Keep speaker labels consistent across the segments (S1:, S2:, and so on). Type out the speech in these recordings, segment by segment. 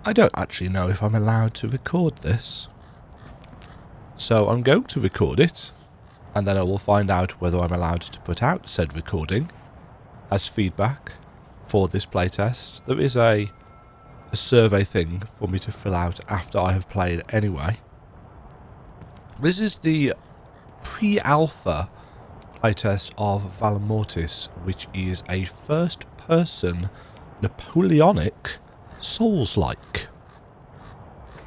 S1: I don't actually know if I'm allowed to record this. So I'm going to record it, and then I will find out whether I'm allowed to put out said recording as feedback for this playtest. There is a survey thing for me to fill out after I have played anyway. This is the pre-alpha playtest of Valor Mortis, which is a first-person Napoleonic soulslike,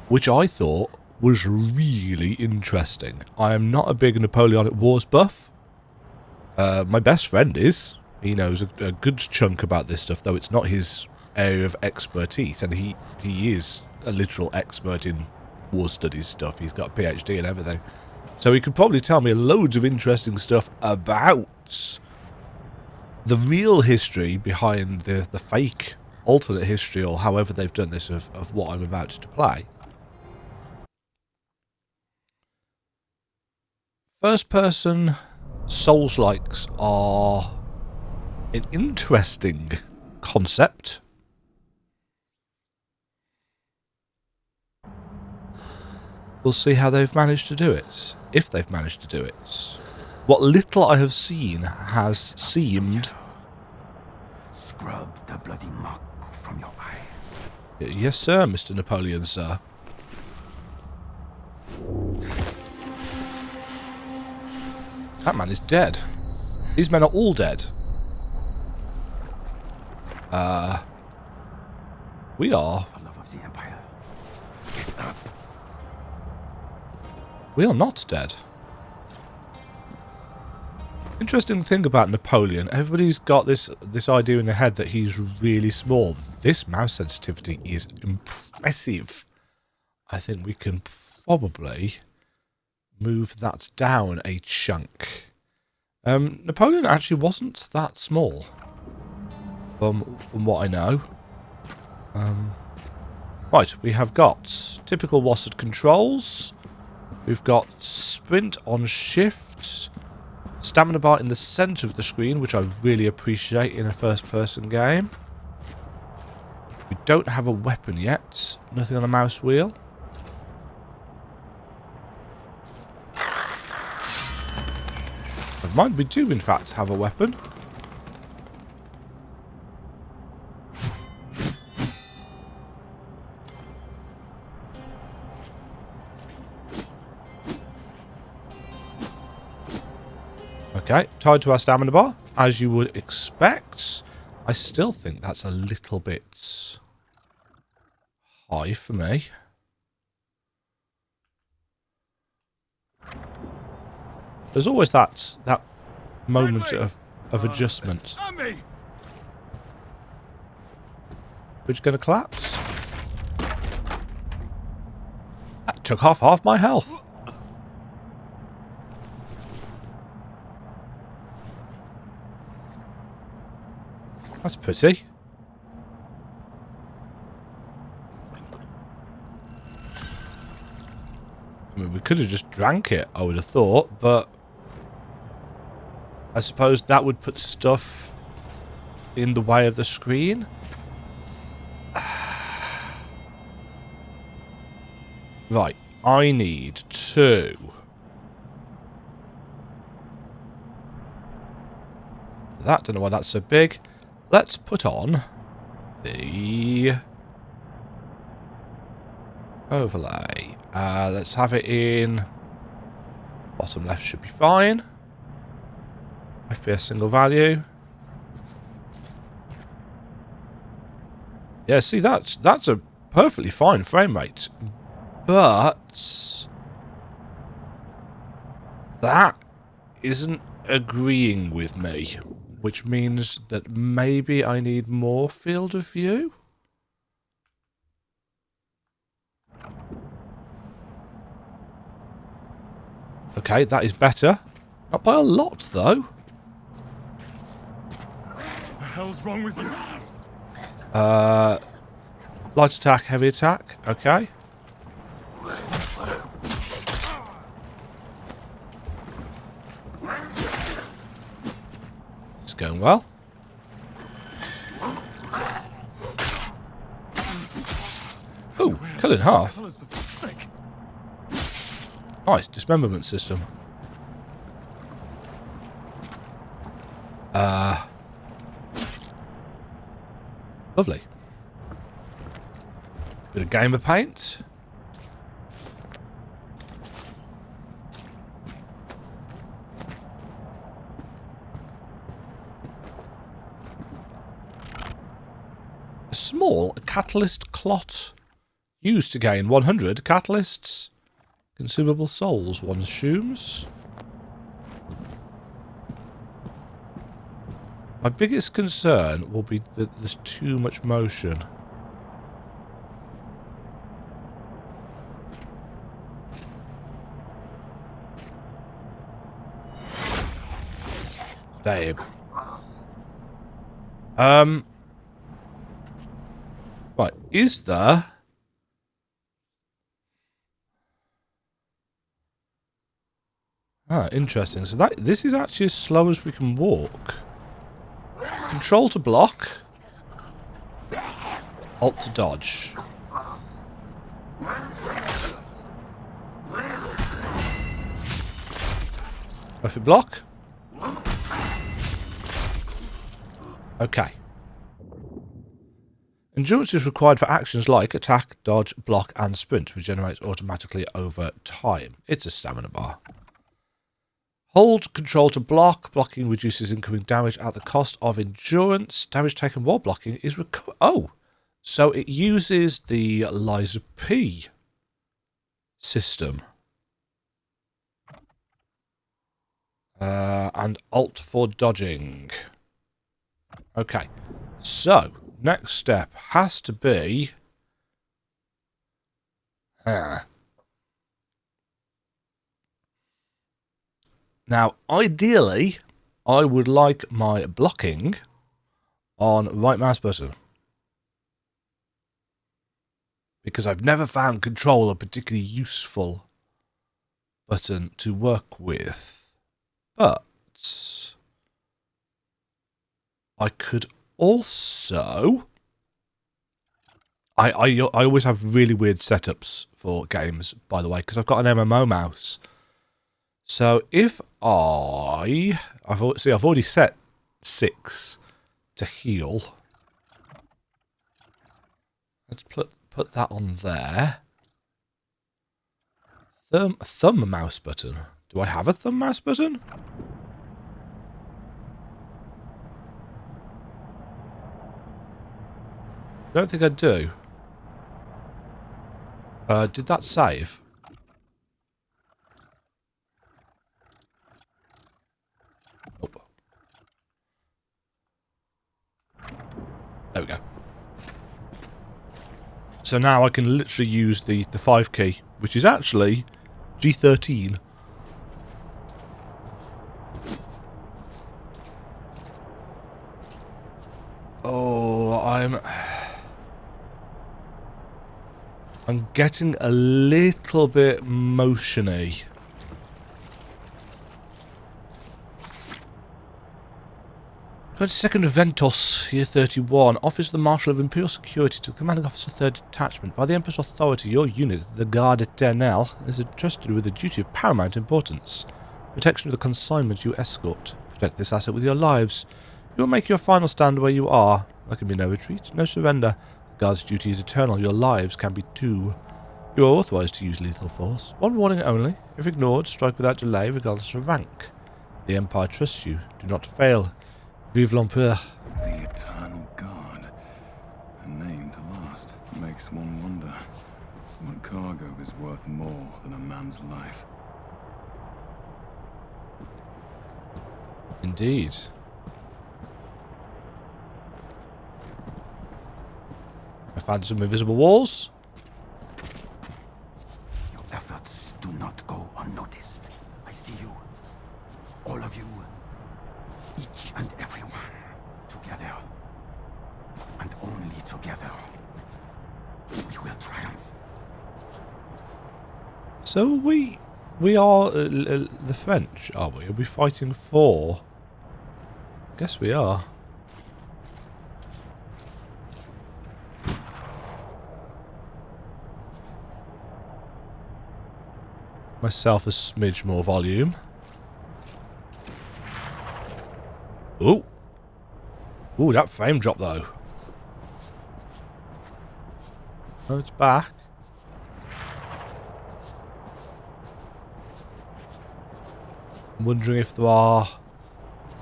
S1: which I thought was really interesting. I am not a big Napoleonic Wars buff. My best friend is. He knows a good chunk about this stuff, though it's not his area of expertise, and he is a literal expert in war studies stuff. He's got a PhD and everything. So he could probably tell me loads of interesting stuff about the real history behind the fake alternate history, or however they've done this, of what I'm about to play. First-person Souls-likes are an interesting concept. We'll see how they've managed to do it, if they've managed to do it. What little I have seen has seemed...
S2: Scrub the bloody muck from your eyes.
S1: Yes, sir, Mr. Napoleon, sir. That man is dead. These men are all dead. We are...
S2: For love of the Empire, get up.
S1: We are not dead. Interesting thing about Napoleon, everybody's got this idea in their head that he's really small. This mouse sensitivity is impressive. I think we can probably move that down a chunk. Napoleon actually wasn't that small, from what I know. Right, we have got typical WASD controls. We've got sprint on shift, stamina bar in the centre of the screen, which I really appreciate in a first-person game. We don't have a weapon yet. Nothing on the mouse wheel. Never mind, we do in fact have a weapon. Okay, tied to our stamina bar, as you would expect. I still think that's a little bit high for me. There's always that moment of adjustment. Which going to collapse? That took off half my health. That's pretty. I mean, we could have just drank it, I would have thought, but I suppose that would put stuff in the way of the screen. Right, I need to... That, don't know why that's so big. Let's put on the overlay. Let's have it in bottom left, should be fine. FPS single value. Yeah, see, that's a perfectly fine frame rate, but that isn't agreeing with me. Which means that maybe I need more field of view? Okay, that is better. Not by a lot, though.
S2: What the hell's wrong with you?
S1: Light attack, heavy attack. Okay. It's going well. Cut in half.
S2: Fellas, for fuck's sake.
S1: Nice, dismemberment system. Lovely. Bit of gamer paint. A small catalyst clot used to gain 100 catalysts. Consumable souls, one assumes. My biggest concern will be that there's too much motion. Babe. Right, is there... Ah, interesting. So this is actually as slow as we can walk. Control to block. Alt to dodge. Perfect block. Okay. Endurance is required for actions like attack, dodge, block, and sprint, which regenerates automatically over time. It's a stamina bar. Hold control to block. Blocking reduces incoming damage at the cost of endurance. Damage taken while blocking is recovered. Oh, so it uses the Liza P system. And Alt for dodging. Okay, so next step has to be... Now, ideally, I would like my blocking on right mouse button. Because I've never found control a particularly useful button to work with. But I could also... I always have really weird setups for games, by the way, because I've got an MMO mouse. So if I've already set 6 to heal. Let's put that on there. Thumb mouse button. Do I have a thumb mouse button? I don't think I do. Did that save? Nope. There we go. So now I can literally use the 5 key, which is actually G13. Oh, I'm getting a little bit motiony. "22nd of Ventos, year 31. Office of the Marshal of Imperial Security to the Commanding Officer 3rd Detachment. By the Emperor's authority, your unit, the Garde Eternelle, is entrusted with a duty of paramount importance. Protection of the consignment you escort. Protect this asset with your lives. You will make your final stand where you are. There can be no retreat, no surrender. The Guard's duty is eternal. Your lives can be too. You are authorized to use lethal force. One warning only. If ignored, strike without delay, regardless of rank. The Empire trusts you. Do not fail. Vive l'Empire."
S2: The Eternal Guard. A name to last. Makes one wonder. What cargo is worth more than a man's life?
S1: Indeed. I found some invisible walls.
S2: Your efforts do not go unnoticed. I see you. All of you. Each and every one. Together. And only together. We will triumph.
S1: So we are the French, are we? Are we fighting for? Guess we are. myself a smidge more volume. Ooh. Ooh, that frame drop though. Oh, it's back. I'm wondering if there are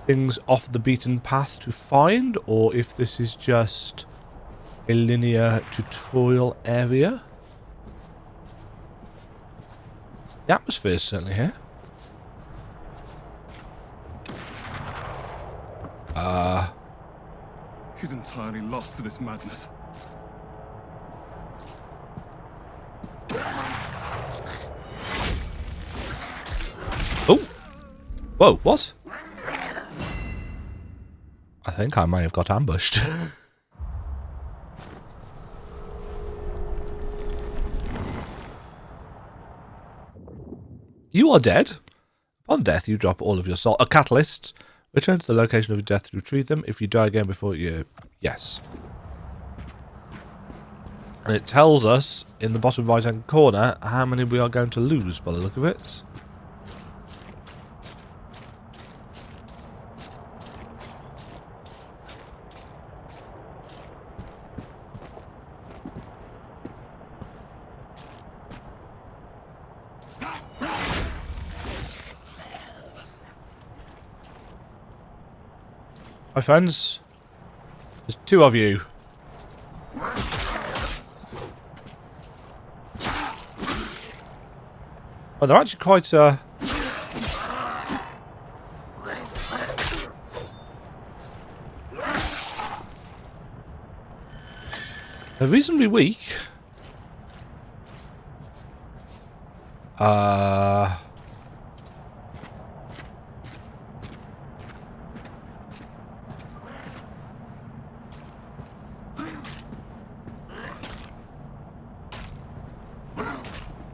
S1: things off the beaten path to find, or if this is just a linear tutorial area. The atmosphere is certainly here.
S3: He's entirely lost to this madness.
S1: Oh! Whoa, what? I think I may have got ambushed. You are dead. Upon death, you drop all of your catalysts. Return to the location of your death to retrieve them. If you die again before you... Yes. And it tells us in the bottom right-hand corner how many we are going to lose by the look of it. My friends, there's two of you. Well, they're actually quite, they're reasonably weak.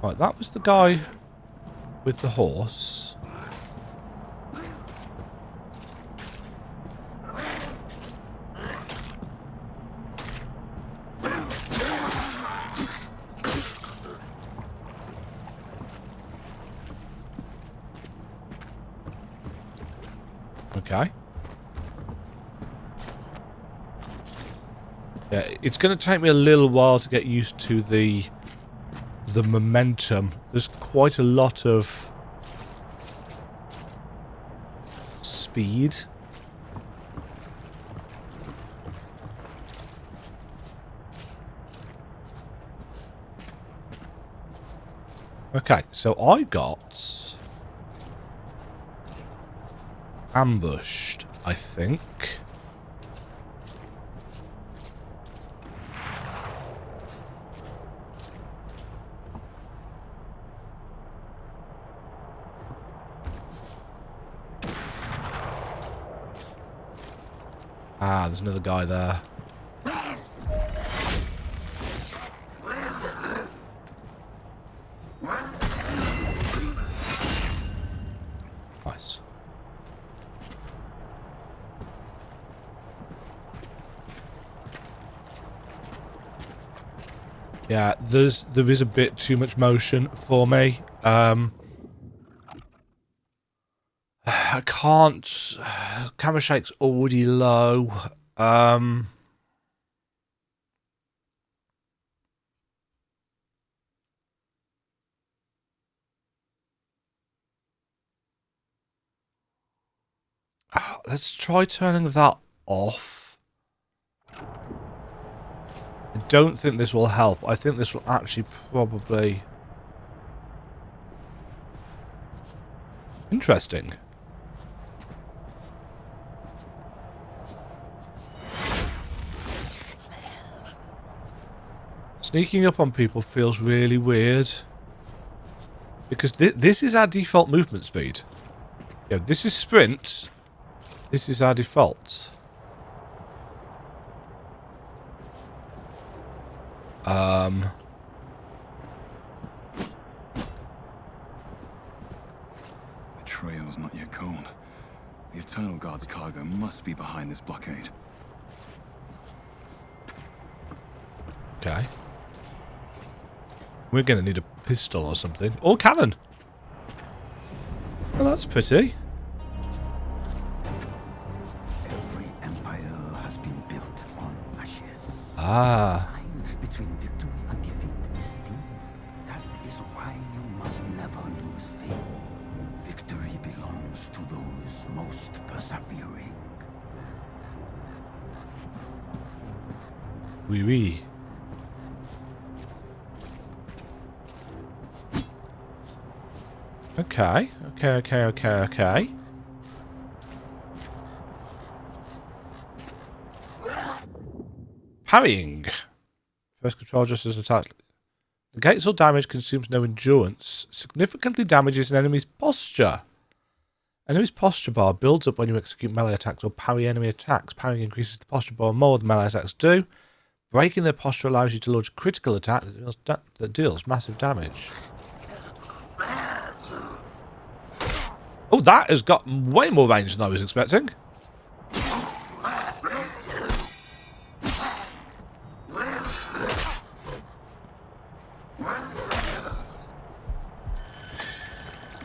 S1: Right, that was the guy with the horse. Okay. Yeah, it's going to take me a little while to get used to the momentum. There's quite a lot of speed. Okay, so I got ambushed, I think. Ah, there's another guy there. Nice. Yeah, there is a bit too much motion for me. I can't. Camera shake's already low. Let's try turning that off. I don't think this will help. I think this will actually probably... Interesting. Sneaking up on people feels really weird. Because this is our default movement speed. Yeah, this is sprint. This is our default.
S3: The trail's not yet cold. The Eternal Guard's cargo must be behind this blockade.
S1: Okay. We're going to need a pistol or something. Or cannon. Oh, that's pretty.
S2: Every empire has been built on ashes.
S1: Ah.
S2: The line between victory and defeat is thin. That is why you must never lose faith. Victory belongs to those most persevering.
S1: Oui, oui. Okay. Parrying. First control just as attack. Negates all damage, consumes no endurance. Significantly damages an enemy's posture. Enemy's posture bar builds up when you execute melee attacks or parry enemy attacks. Parrying increases the posture bar more than melee attacks do. Breaking their posture allows you to launch a critical attack that deals massive damage. Oh, that has got way more range than I was expecting.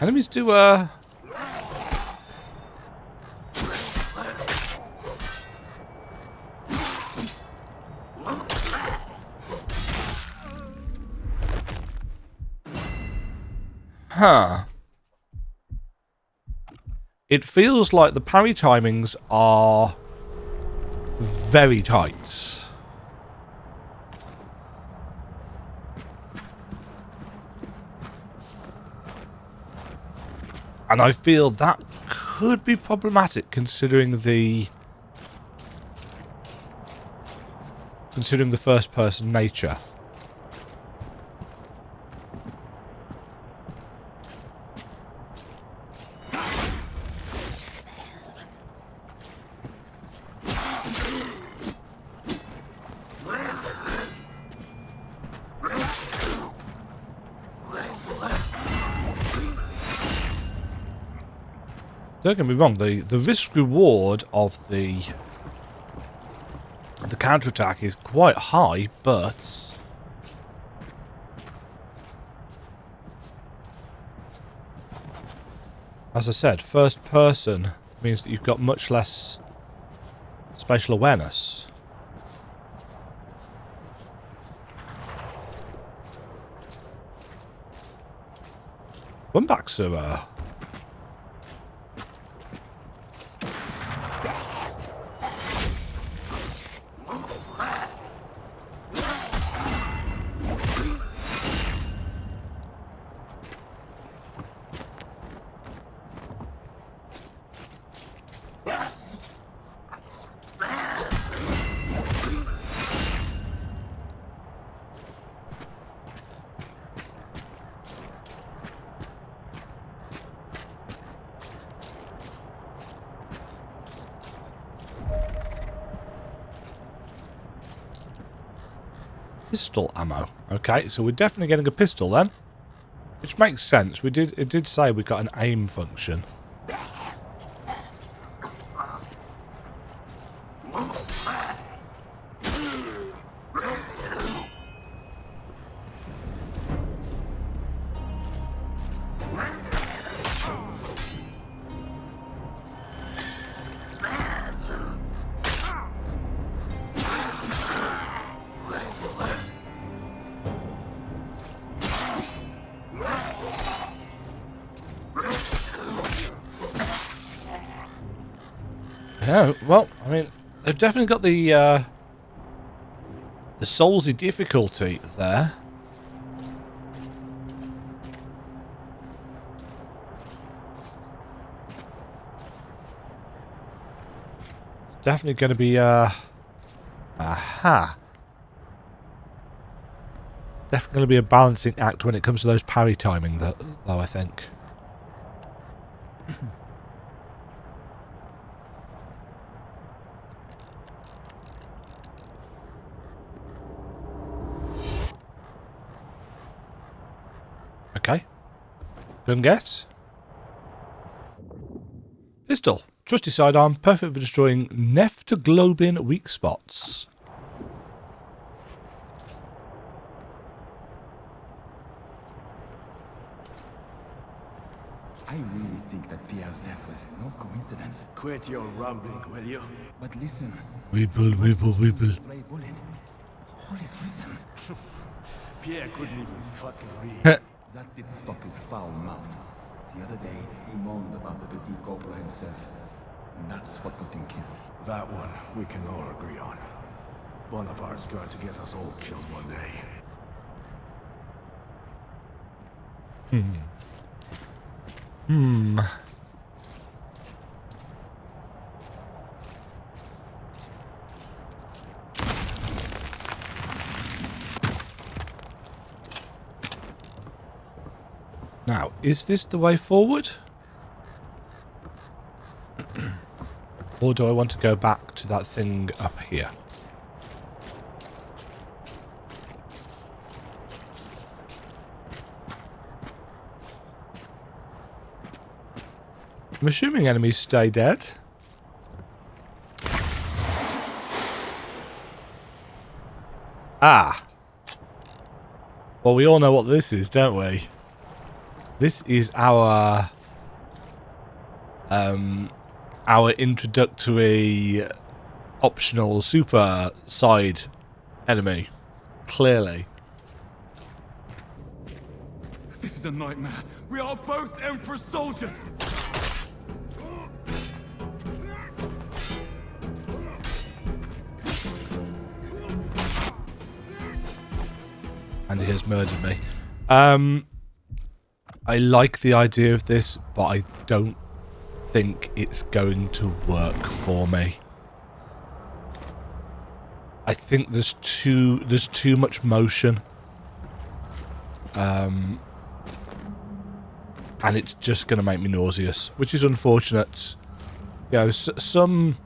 S1: Enemies do, Huh. It feels like the parry timings are very tight. And I feel that could be problematic considering the first person nature. Don't get me wrong, the risk reward of the counterattack is quite high, but as I said, first person means that you've got much less spatial awareness. Runbacks are pistol ammo. Okay, so we're definitely getting a pistol then, which makes sense. It did say we got an aim function. Yeah, well, I mean, they've definitely got the soulsy difficulty there. Definitely going to be aha. Definitely going to be a balancing act when it comes to those parry timing, though, I think. Okay. Gun get. Pistol. Trusty sidearm, perfect for destroying Nephtoglobin weak spots.
S2: I really think
S3: Lothair's death was no coincidence.
S4: Quit your rambling, will you?
S3: But listen,
S1: Weeple, weeple, weeple.
S3: stray bullet. All is written.
S4: Pierre couldn't even fucking read.
S3: That didn't stop his foul mouth. The other day, he moaned about the petit cobra himself. And that's what got him killed.
S4: That one we can all agree on. Bonaparte's going to get us all killed one day.
S1: Now, is this the way forward? Or do I want to go back to that thing up here? I'm assuming enemies stay dead. Ah. Well, we all know what this is, don't we? This is our introductory optional super side enemy. Clearly.
S3: This is a nightmare. We are both Emperor's soldiers.
S1: And he has murdered me. I like the idea of this, but I don't think it's going to work for me. I think there's too much motion. And it's just going to make me nauseous, which is unfortunate. You know, some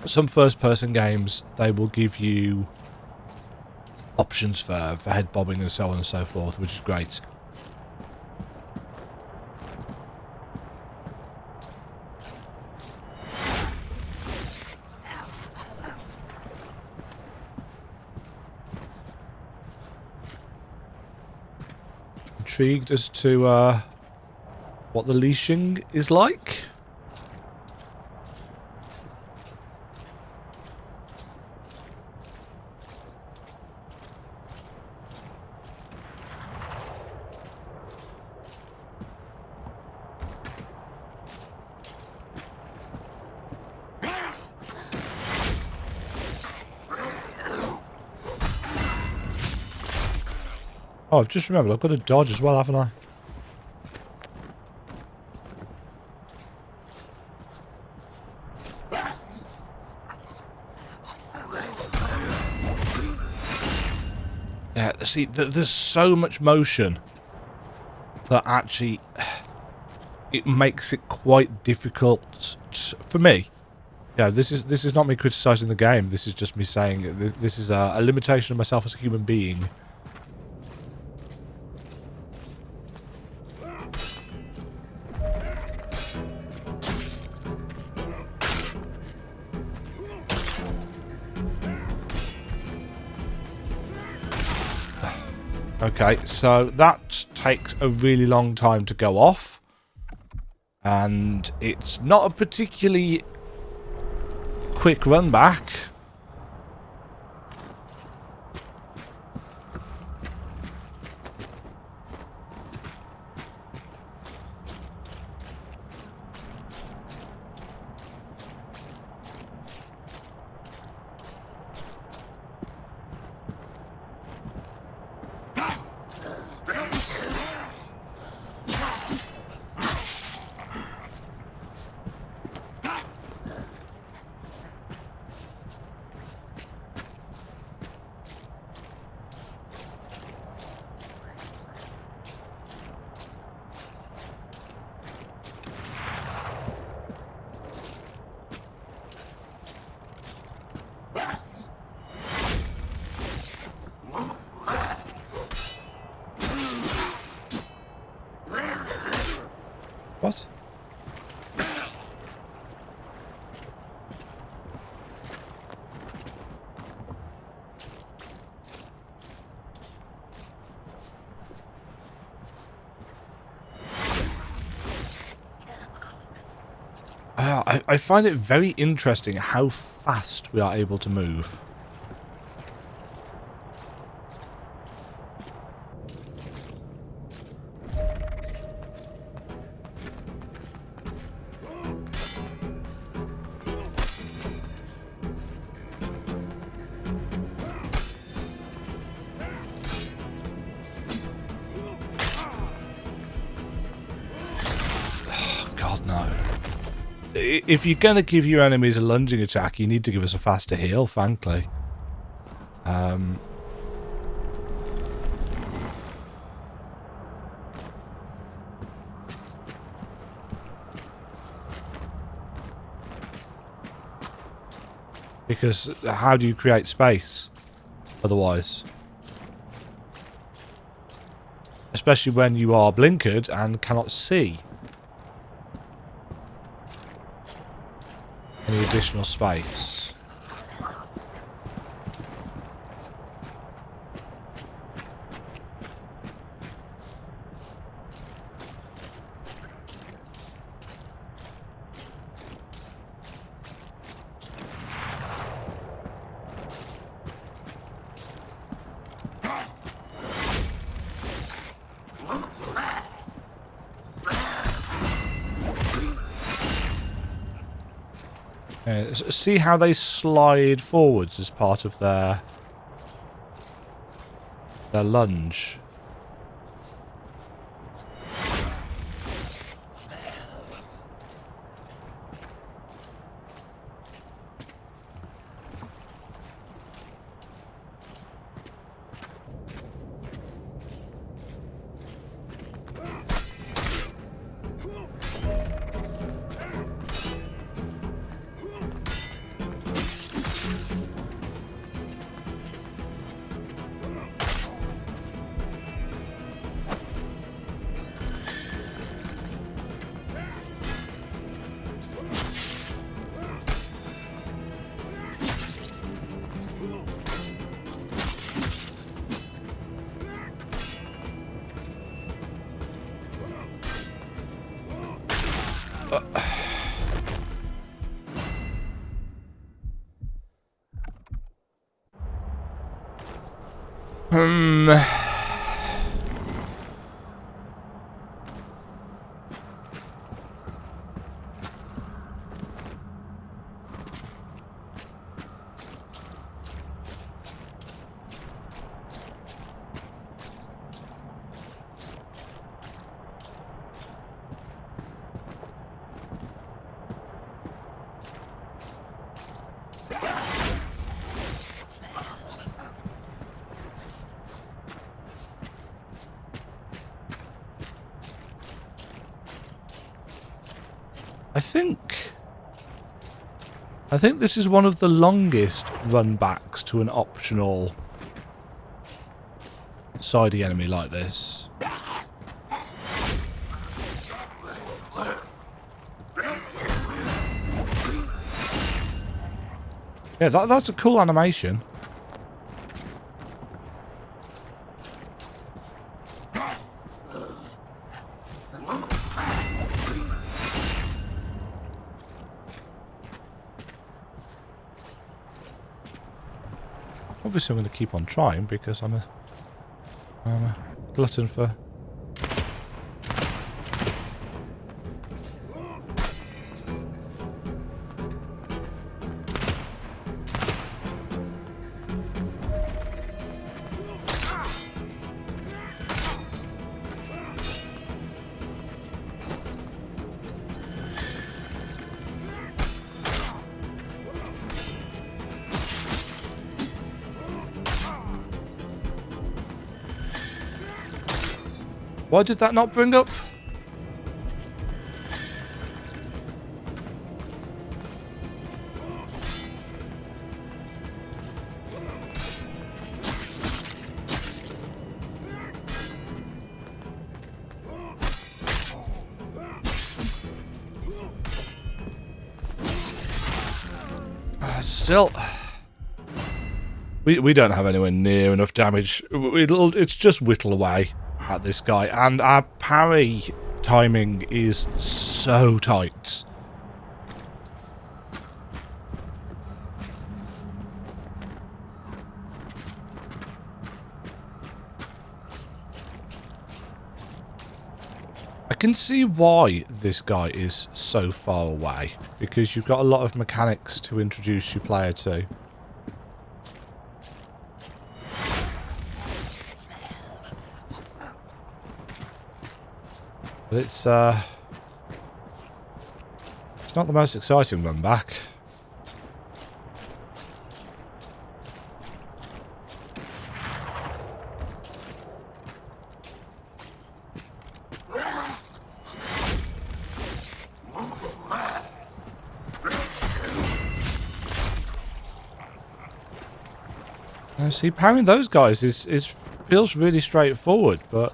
S1: first-person games, they will give you options for head bobbing and so on and so forth, which is great. Intrigued as to what the leashing is like. Oh, I've just remembered, I've got to dodge as well, haven't I? Yeah, see, there's so much motion that actually it makes it quite difficult for me. Yeah, this is not me criticising the game. This is just me saying this is a limitation of myself as a human being. Okay, so that takes a really long time to go off. And it's not a particularly quick run back. What? I find it very interesting how fast we are able to move. If you're going to give your enemies a lunging attack, you need to give us a faster heal, frankly. Because how do you create space otherwise? Especially when you are blinkered and cannot see any additional space. See how they slide forwards as part of their lunge. I think this is one of the longest runbacks to an optional sidey enemy like this. Yeah, that's a cool animation. Obviously, I'm going to keep on trying because I'm a glutton for... Why did that not bring up? Still, we don't have anywhere near enough damage. It's just whittle away at this guy, and our parry timing is so tight. can see why this guy is so far away, because you've got a lot of mechanics to introduce your player to. But it's not the most exciting run back. See, parrying those guys is feels really straightforward, but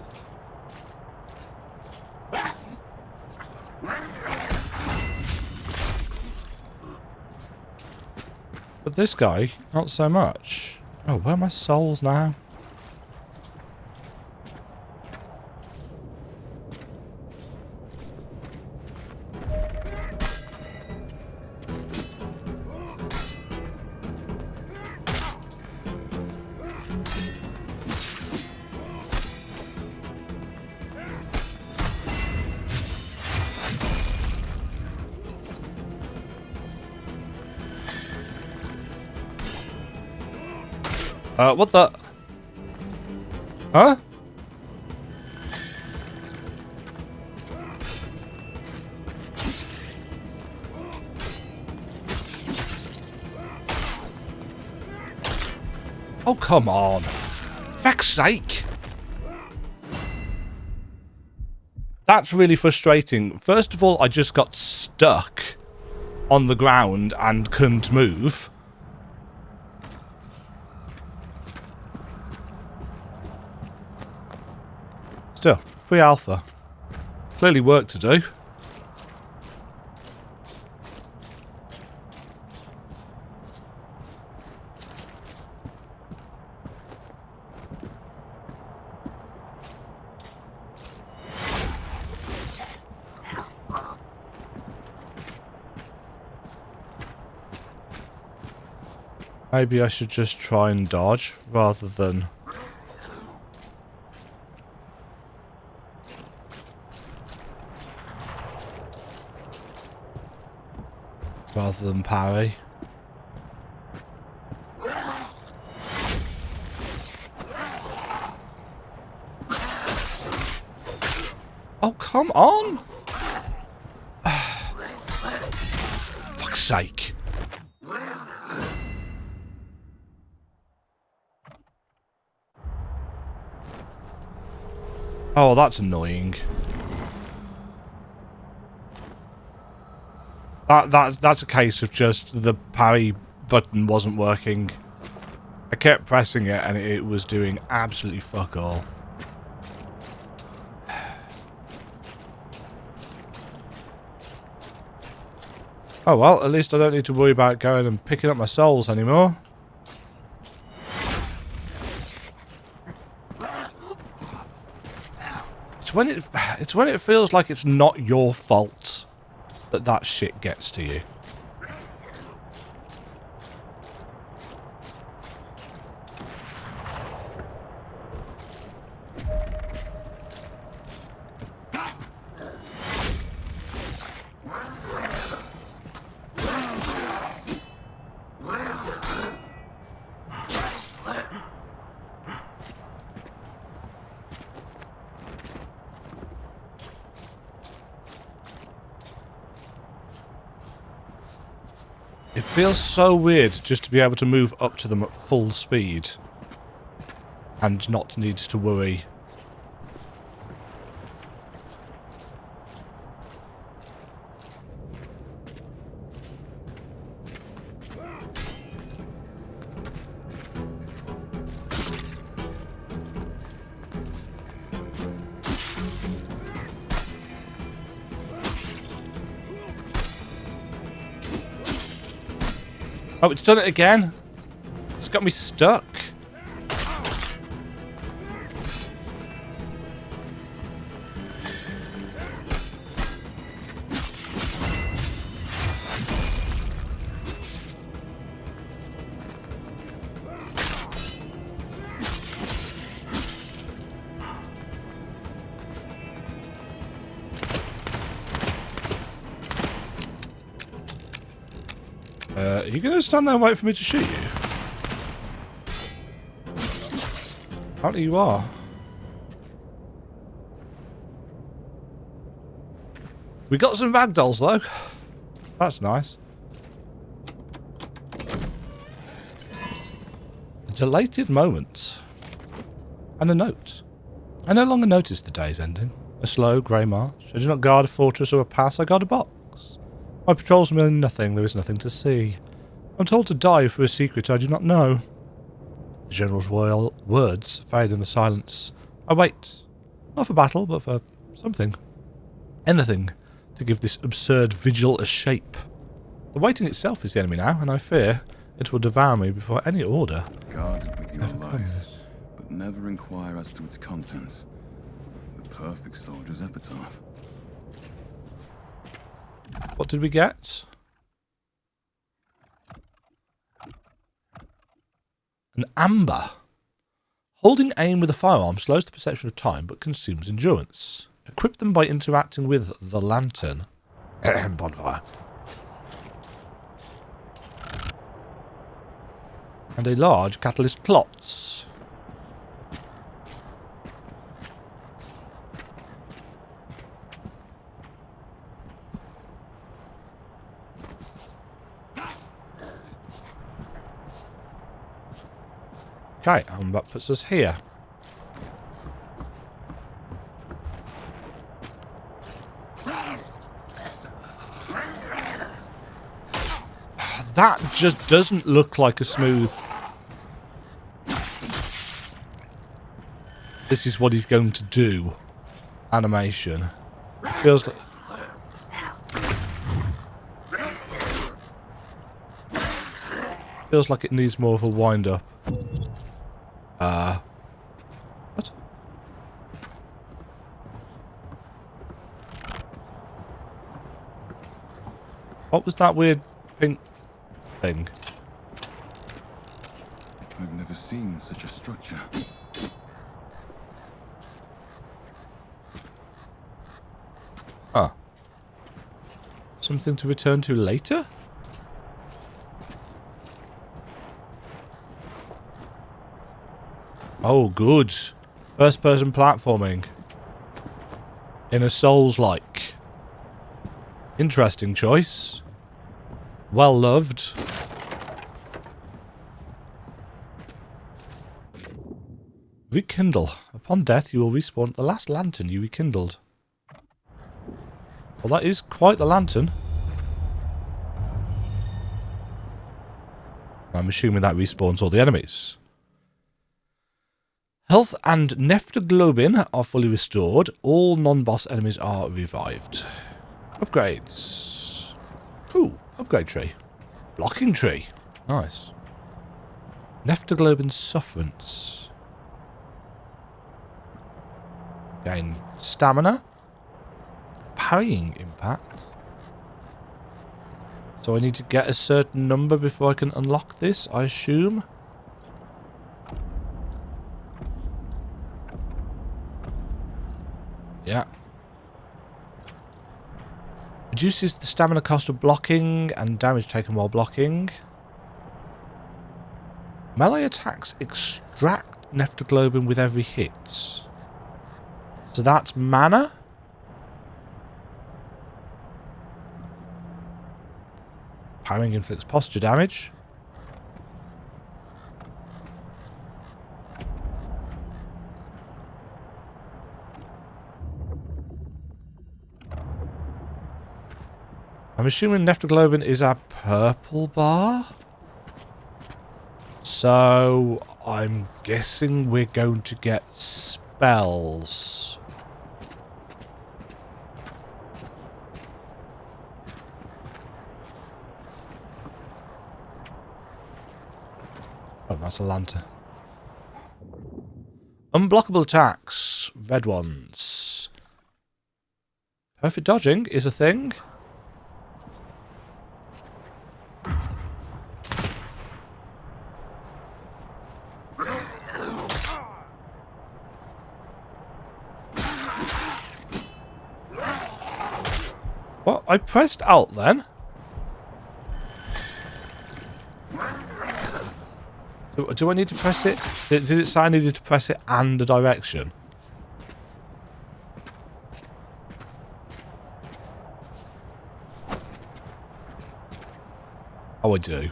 S1: this guy, not so much. Oh, where are my souls now? What the? Huh? Oh, come on. Feck's sake. That's really frustrating. First of all, I just got stuck on the ground and couldn't move. Still, pre-alpha. Clearly work to do. Maybe I should just try and dodge rather than... parry. Oh, come on! Fuck's sake. Oh, that's annoying. That's a case of just the parry button wasn't working. I kept pressing it and it was doing absolutely fuck all. Oh well, at least I don't need to worry about going and picking up my souls anymore. It's when it feels like it's not your fault that shit gets to you. It feels so weird just to be able to move up to them at full speed and not need to worry. Oh, it's done it again. It's got me stuck. Are you going to stand there and wait for me to shoot you? Apparently you are. We got some ragdolls though. That's nice. A delated moment. And a note. I no longer notice the day's ending. A slow, grey march. I do not guard a fortress or a pass, I guard a box. My patrols mean nothing, there is nothing to see. I'm told to die for a secret I do not know. The General's royal words fade in the silence. I wait. Not for battle, but for something. Anything to give this absurd vigil a shape. The waiting itself is the enemy now, and I fear it will devour me before any order.
S3: Guard it with your
S1: Never
S3: life,
S1: comes.
S3: but never inquire as to its contents. The perfect soldier's epitaph.
S1: What did we get? An amber. Holding aim with a firearm slows the perception of time but consumes endurance. Equip them by interacting with the lantern. Bonfire. And a large catalyst clots. Okay, and that puts us here. That just doesn't look like a smooth... This is what he's going to do. Animation. It feels like... Feels like it needs more of a wind-up. What? What was that weird pink thing?
S3: I've never seen such a structure.
S1: Huh. Something to return to later? Oh, good. First-person platforming. In a Souls-like. Interesting choice. Well loved. Rekindle. Upon death, you will respawn the last lantern you rekindled. Well, that is quite the lantern. I'm assuming that respawns all the enemies. Health and Nephthoglobin are fully restored. All non-boss enemies are revived. Upgrades. Ooh, upgrade tree. Blocking tree. Nice. Nephthoglobin sufferance. Gain stamina. Parrying impact. So I need to get a certain number before I can unlock this, I assume. Yeah. Reduces the stamina cost of blocking and damage taken while blocking. Melee attacks extract Nephthoglobin with every hit. So that's mana? Parrying inflicts posture damage. I'm assuming Nephthoglobin is a purple bar. So I'm guessing we're going to get spells. Oh, that's a lantern. Unblockable attacks. Red ones. Perfect dodging is a thing. What? I pressed Alt then? Do I need to press it? Did it say I needed to press it and the direction? Oh, I do.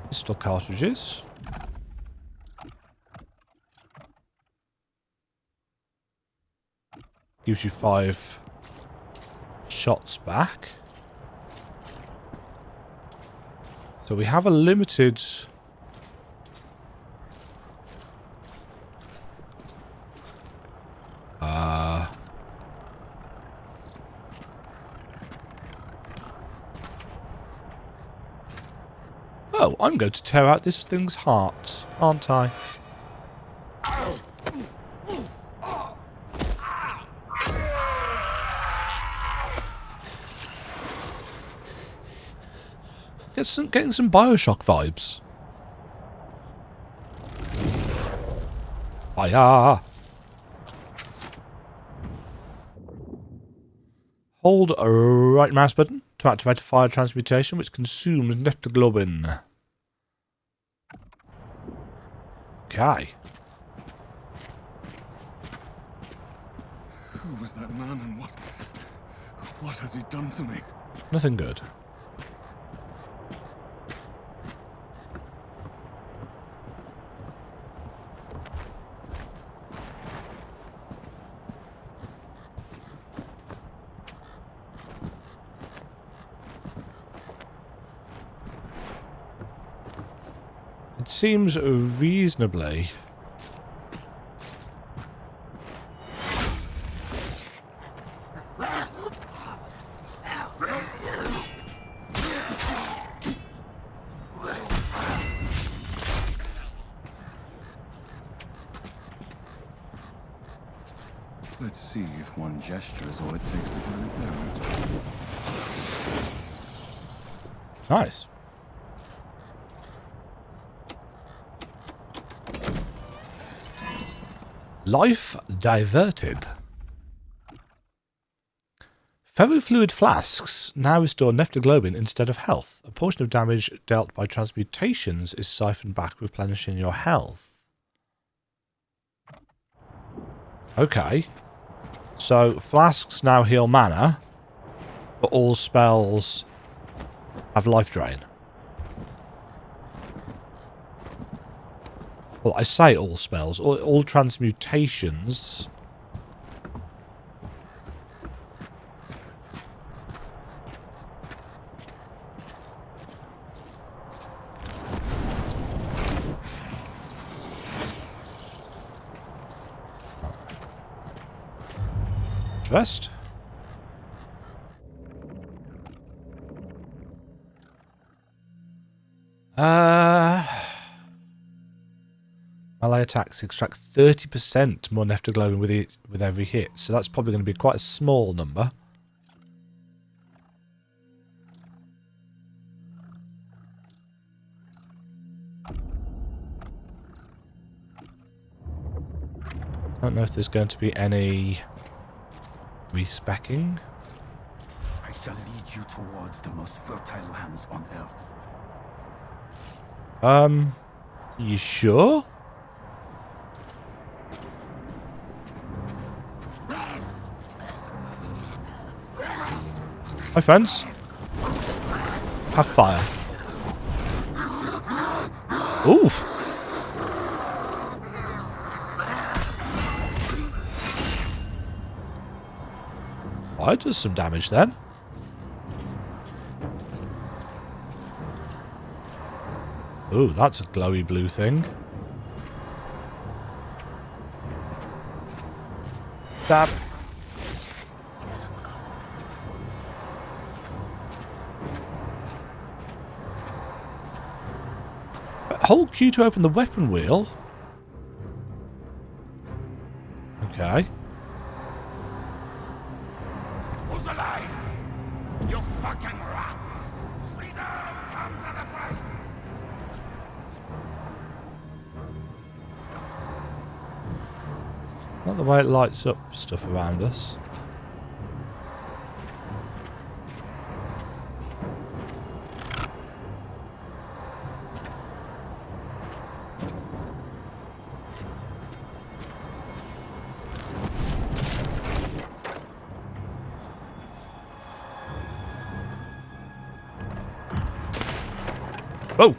S1: Pistol cartridges. Gives you 5 shots back. So we have a limited... Oh, I'm going to tear out this thing's heart, aren't I? Getting some Bioshock vibes. Fire! Hold right mouse button to activate a fire transmutation which consumes Neptoglobin. Okay.
S3: Who was that man and what has he done to me?
S1: Nothing good. It seems reasonably...
S3: Let's see if one gesture is all it takes to burn it down.
S1: Nice. Life diverted. Ferrofluid flasks now restore Neptoglobin instead of health. A portion of damage dealt by transmutations is siphoned back, replenishing your health. Okay. So, flasks now heal mana, but all spells have life drain. Well, I say all spells. All transmutations... Vest. Melee attacks extract 30% more Neptoglobin with every hit, so that's probably going to be quite a small number. I don't know if there's going to be any respecking.
S2: I shall lead you towards the most fertile lands on Earth.
S1: You sure? Hi, friends. Have fire. Ooh. Fire does some damage then. Ooh, that's a glowy blue thing. Stab. Hold Q to open the weapon wheel. Okay.
S2: Hold the line! You fucking rat! Freedom comes at a price!
S1: Not the way it lights up stuff around us. Oh!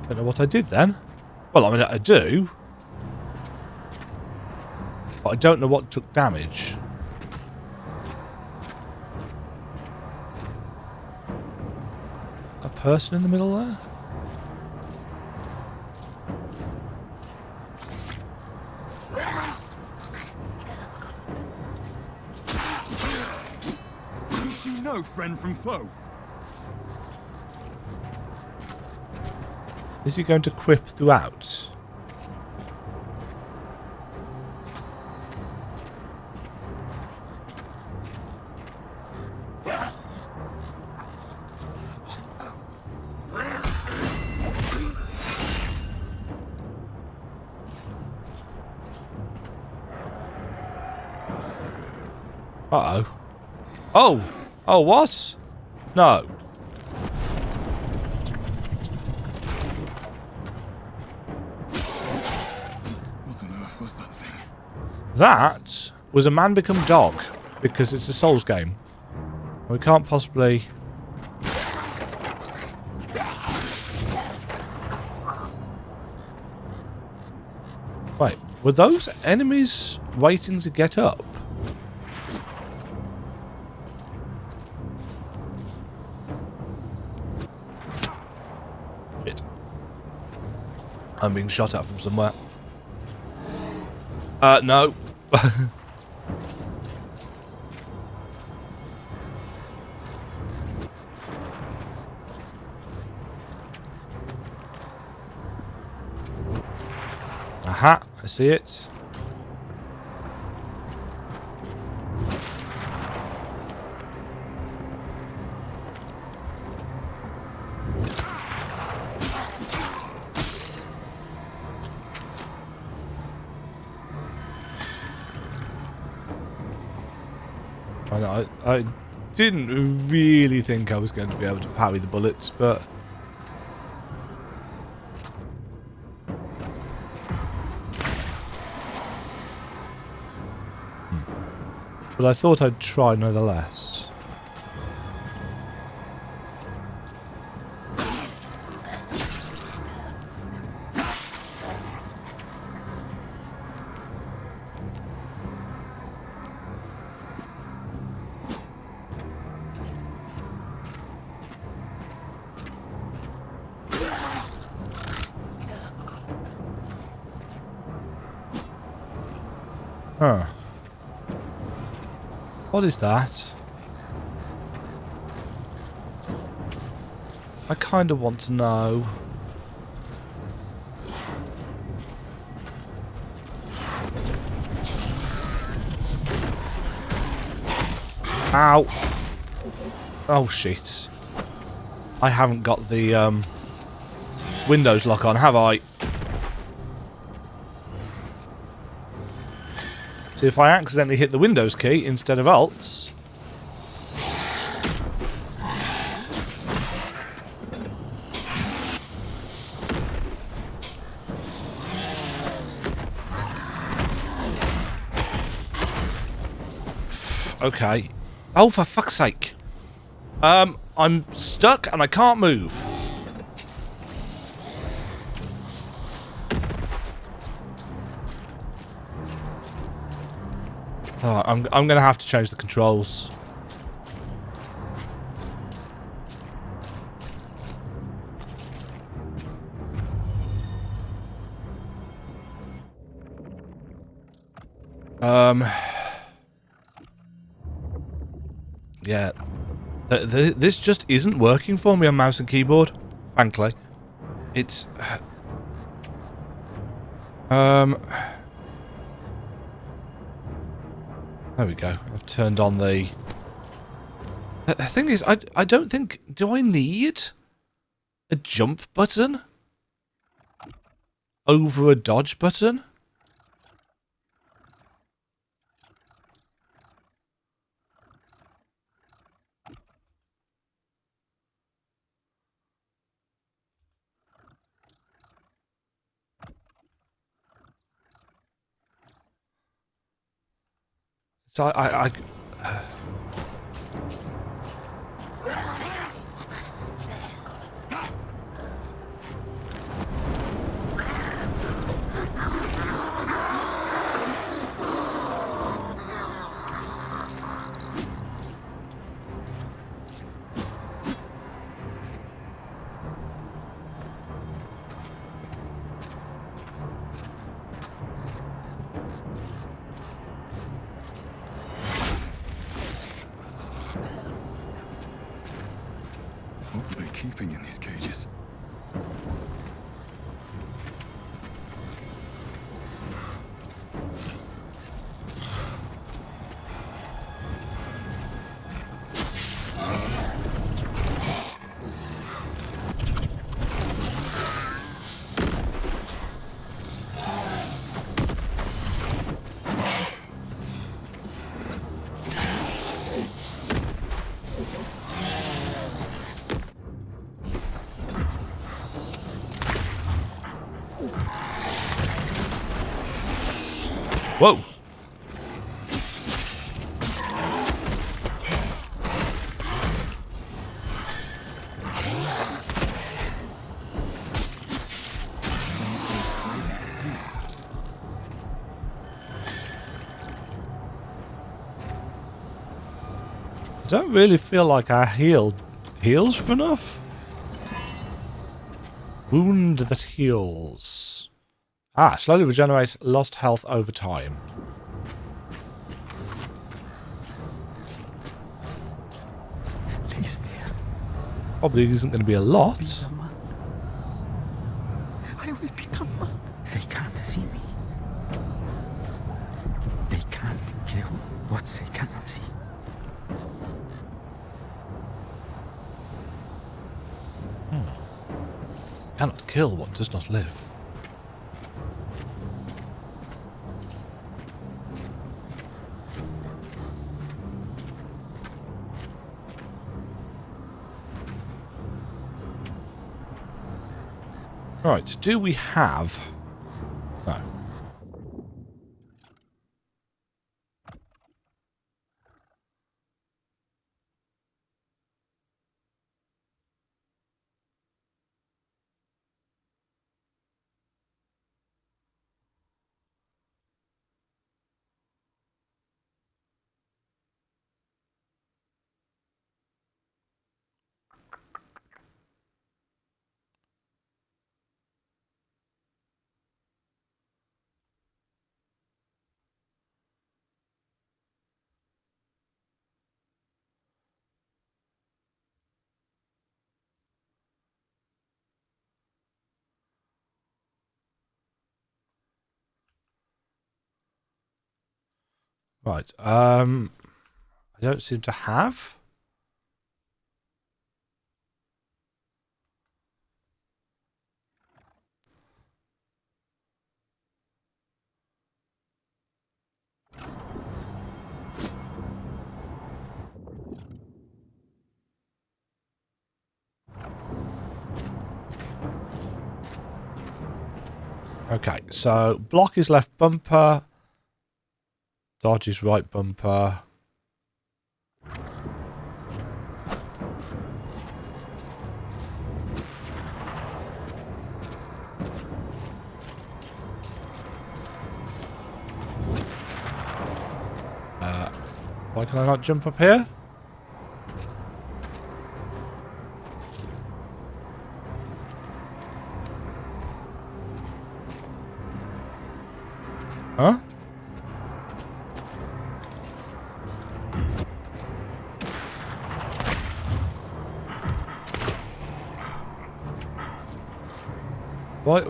S1: Don't know what I did then. Well, I mean, I do. But I don't know what took damage. A person in the middle there?
S3: You know friend from foe.
S1: Is he going to quip throughout? Uh-oh. Oh! Oh, what? No.
S3: What on earth was that thing?
S1: That was a man become dog, because it's a Souls game. We can't possibly... Wait, were those enemies waiting to get up? Shit. I'm being shot at from somewhere. No. Aha, I see it. I didn't really think I was going to be able to parry the bullets, but... But I thought I'd try nonetheless. Huh. What is that? I kind of want to know. Ow. Oh shit. I haven't got the Windows lock on, have I? So if I accidentally hit the Windows key instead of Alt... Okay. Oh, for fuck's sake. I'm stuck and I can't move. Oh, I'm going to have to change the controls. Yeah. This just isn't working for me on mouse and keyboard, frankly. It's... There we go. I've turned on the The thing is, I don't think... Do I need a jump button over a dodge button? So I
S3: What are they keeping in these cages?
S1: Whoa! I don't really feel like I heals for enough. Wound that heals. Ah, slowly regenerates lost health over time.
S2: Lay still.
S1: Probably isn't going to be a lot.
S2: Be the mud. I will become mud. They can't see me. They can't kill what they cannot see.
S1: Cannot kill what does not live. Right, do we have... No. Right, I don't seem to have. Okay, so block is left bumper, dodge is right bumper. Why can I not jump up here? Huh? What?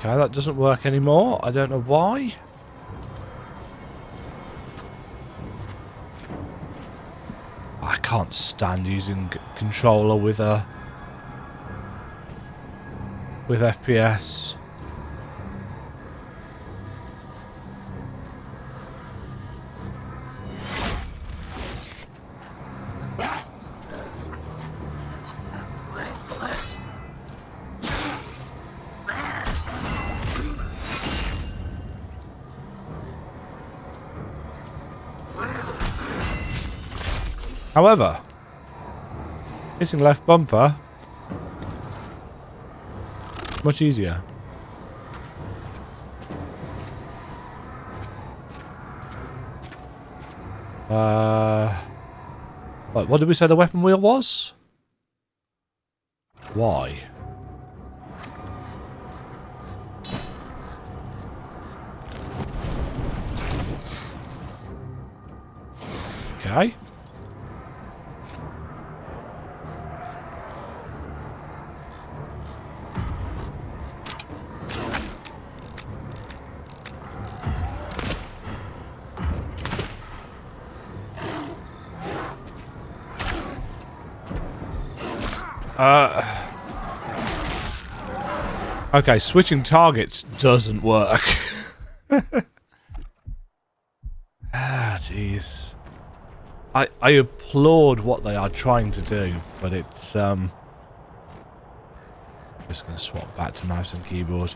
S1: Okay, that doesn't work anymore. I don't know why. I can't stand using controller with FPS. However, hitting left bumper, much easier. What did we say the weapon wheel was? Why? Okay. Okay, switching targets doesn't work. Jeez. I applaud what they are trying to do, but it's I'm just going to swap back to mouse and keyboard.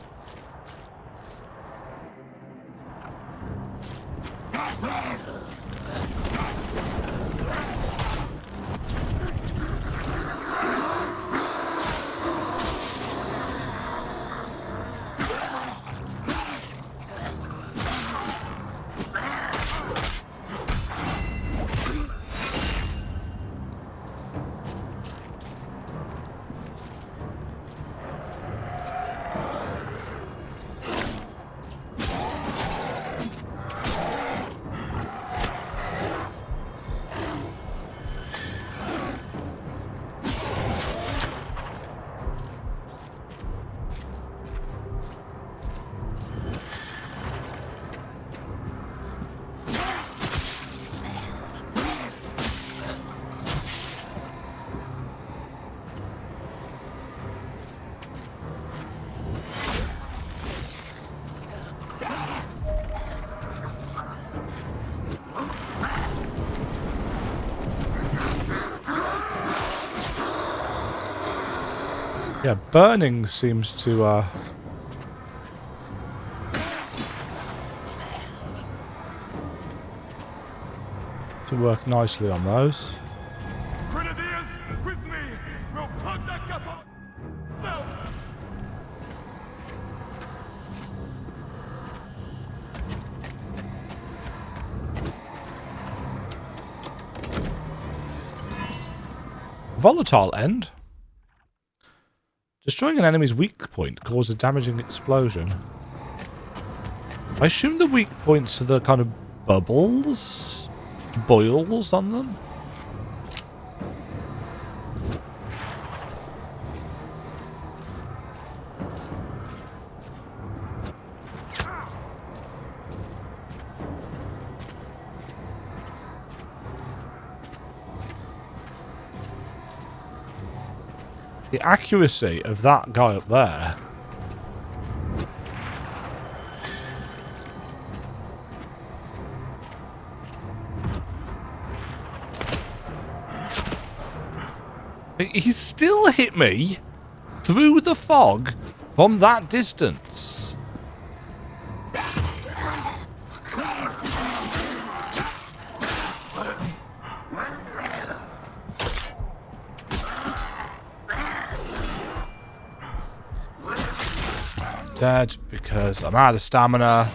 S1: Yeah, burning seems to work nicely on those.
S4: Grenadiers, with me! We'll put the gap on ourselves!
S1: Volatile End. Destroying an enemy's weak point causes a damaging explosion. I assume the weak points are the kind of bubbles? Boils on them? The accuracy of that guy up there. He still hit me through the fog from that distance. Dead because I'm out of stamina.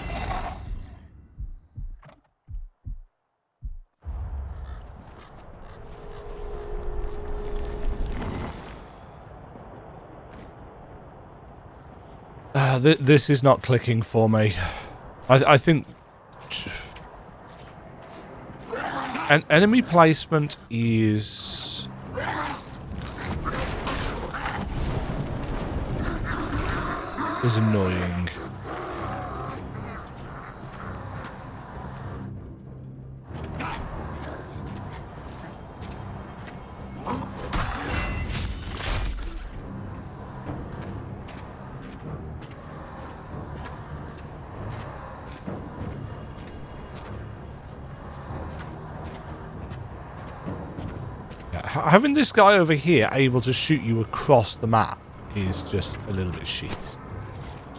S1: This is not clicking for me. I think an enemy placement is is annoying. Having this guy over here able to shoot you across the map is just a little bit shit.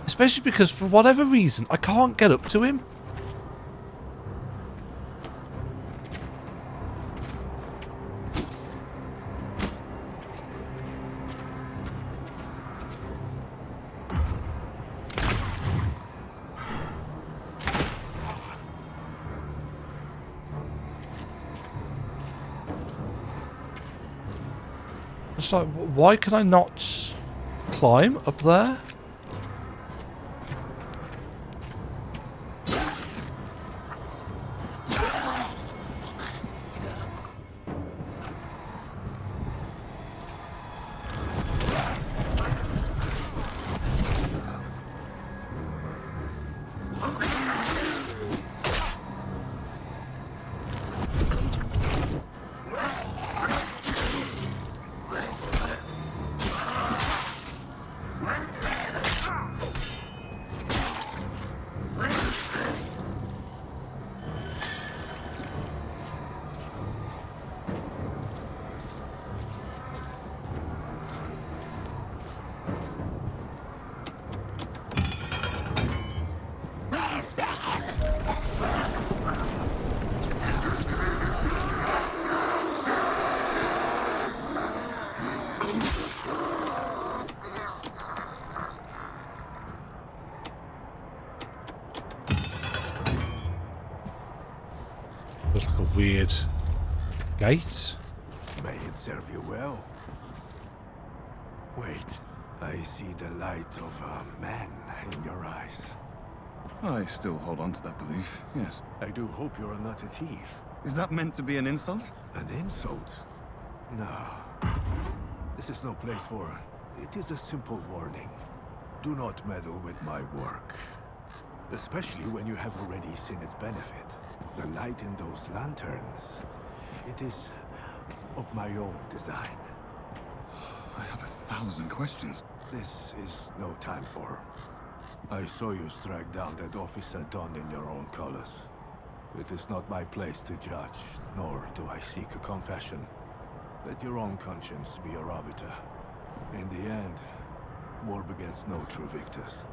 S1: Especially because for whatever reason, I can't get up to him. It's like, why can I not climb up there? Looks like a weird gate.
S4: May it serve you well. Wait, I see the light of a man in your eyes.
S3: I still hold on to that belief, yes.
S4: I do hope you're not a thief.
S3: Is that meant to be an insult?
S4: An insult? No. This is no place for... It is a simple warning. Do not meddle with my work. Especially when you have already seen its benefit. The light in those lanterns. It is of my own design.
S3: I have 1,000 questions.
S4: This is no time for... I saw you strike down that officer donned in your own colors. It is not my place to judge, nor do I seek a confession. Let your own conscience be your arbiter. In the end, war begets no true victors.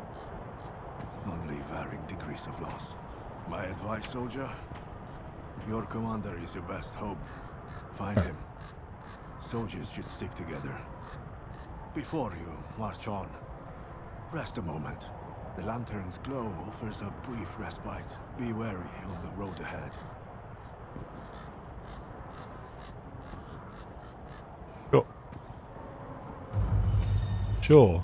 S4: Only varying degrees of loss. My advice, soldier? Your commander is your best hope. Find him. Soldiers should stick together. Before you march on, rest a moment. The lantern's glow offers a brief respite. Be wary on the road ahead.
S1: Sure. Sure.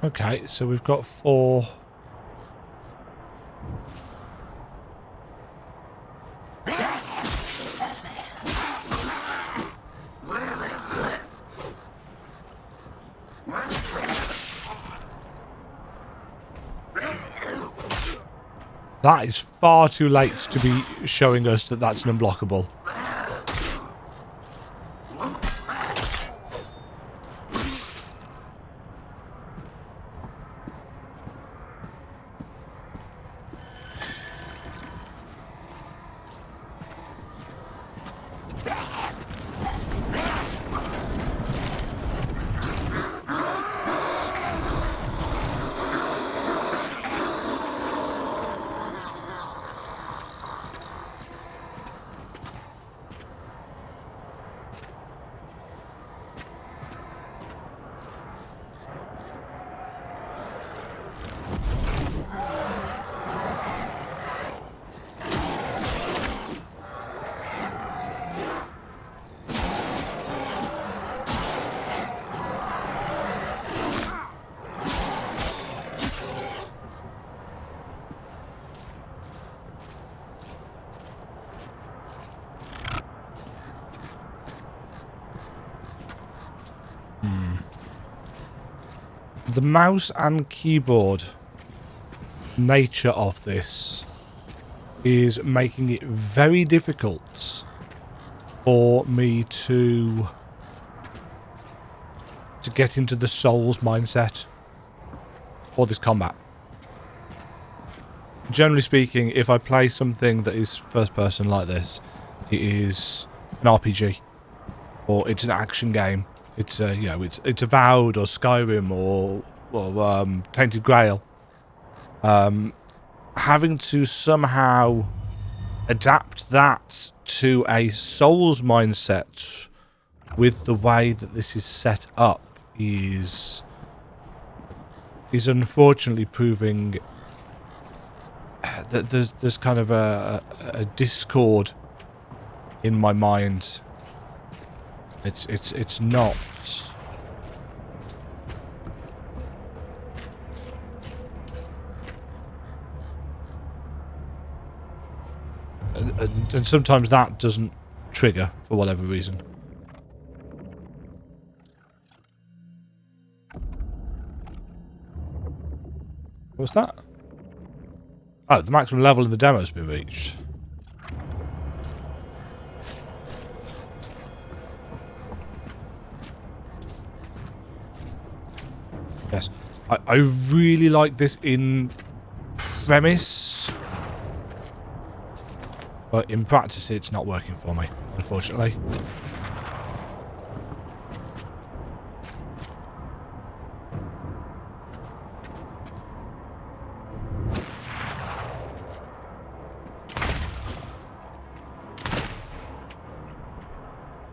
S1: Okay, so we've got 4. That is far too late to be showing us that that's an unblockable. The mouse and keyboard nature of this is making it very difficult for me to get into the Souls mindset for this combat. Generally speaking, if I play something that is first person like this, it is an RPG or it's an action game. It's you know, it's Avowed or Skyrim or Tainted Grail. Having to somehow adapt that to a Souls mindset with the way that this is set up is unfortunately proving that there's kind of a discord in my mind. It's not. And sometimes that doesn't trigger for whatever reason. What's that? Oh, the maximum level in the demo has been reached. Yes. I really like this in premise, but in practice it's not working for me, unfortunately.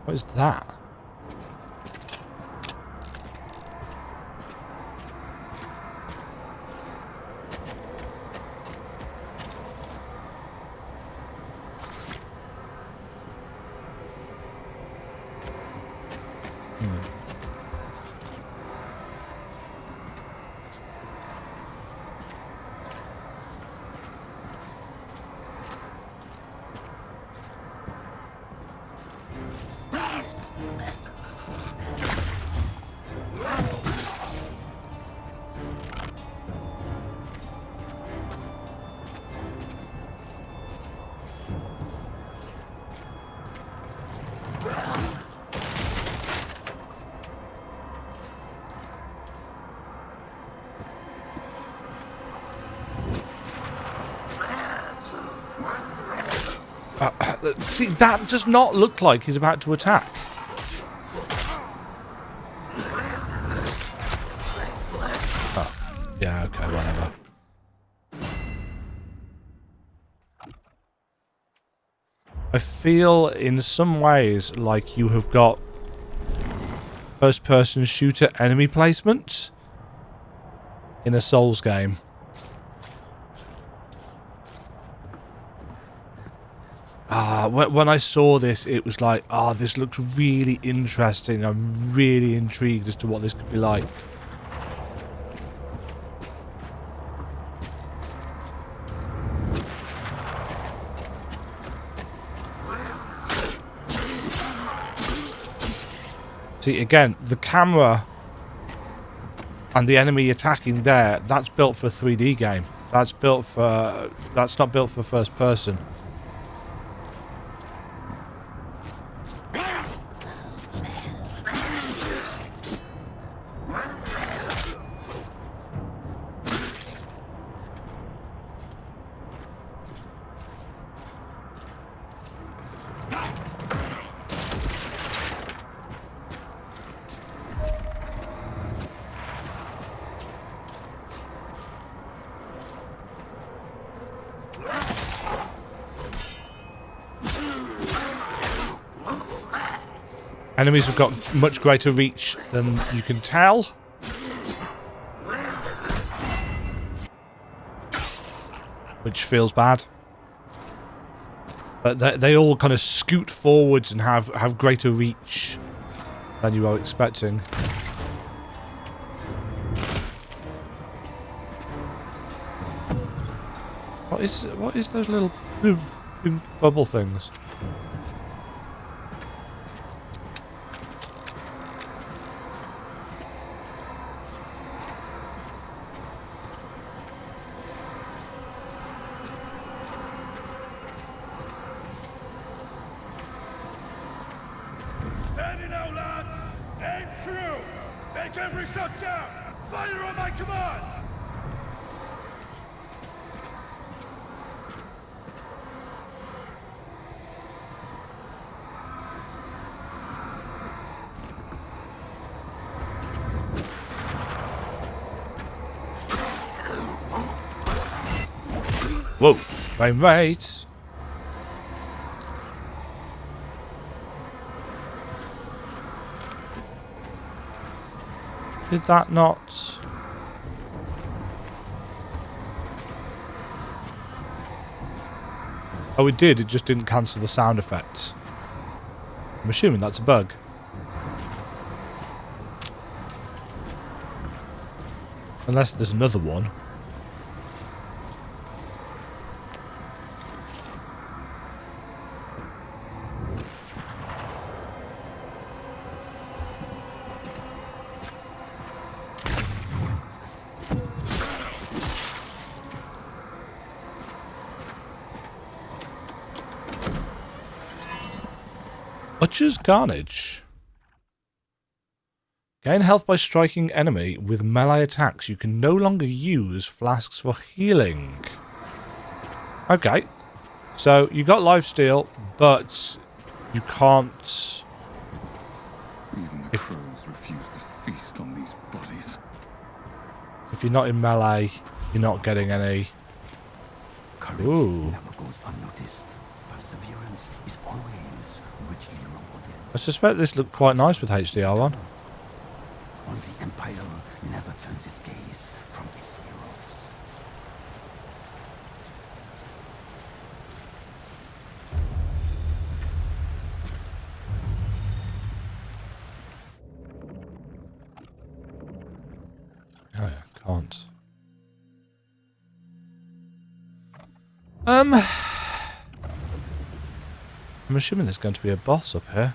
S1: What is that? See, that does not look like he's about to attack. Oh, yeah, okay, whatever. I feel in some ways like you have got first-person shooter enemy placement in a Souls game. When I saw this, it was like, this looks really interesting. I'm really intrigued as to what this could be like. See, again, the camera and the enemy attacking there, that's built for a 3D game. That's not built for first person. Enemies have got much greater reach than you can tell. Which feels bad. But they all kind of scoot forwards and have greater reach than you are expecting. What is those little bubble things?
S5: through! Make every shot count! Fire on my command!
S1: Whoa, frame rate. Did that not? Oh, it did. It just didn't cancel the sound effect. I'm assuming that's a bug. Unless there's another one. Butcher's Carnage. Gain health by striking enemy with melee attacks. You can no longer use flasks for healing. Okay. So you got lifesteal, but you can't...
S3: Even the crows refuse to feast on these bodies.
S1: If you're not in melee, you're not getting any...
S2: Courage
S1: Ooh.
S2: never goes unnoticed. Perseverance is always richly rewarded.
S1: I suspect this looked quite nice with HDR on.
S2: And the Empire never turns its gaze from its heroes.
S1: Oh yeah, can't. I'm assuming there's going to be a boss up here.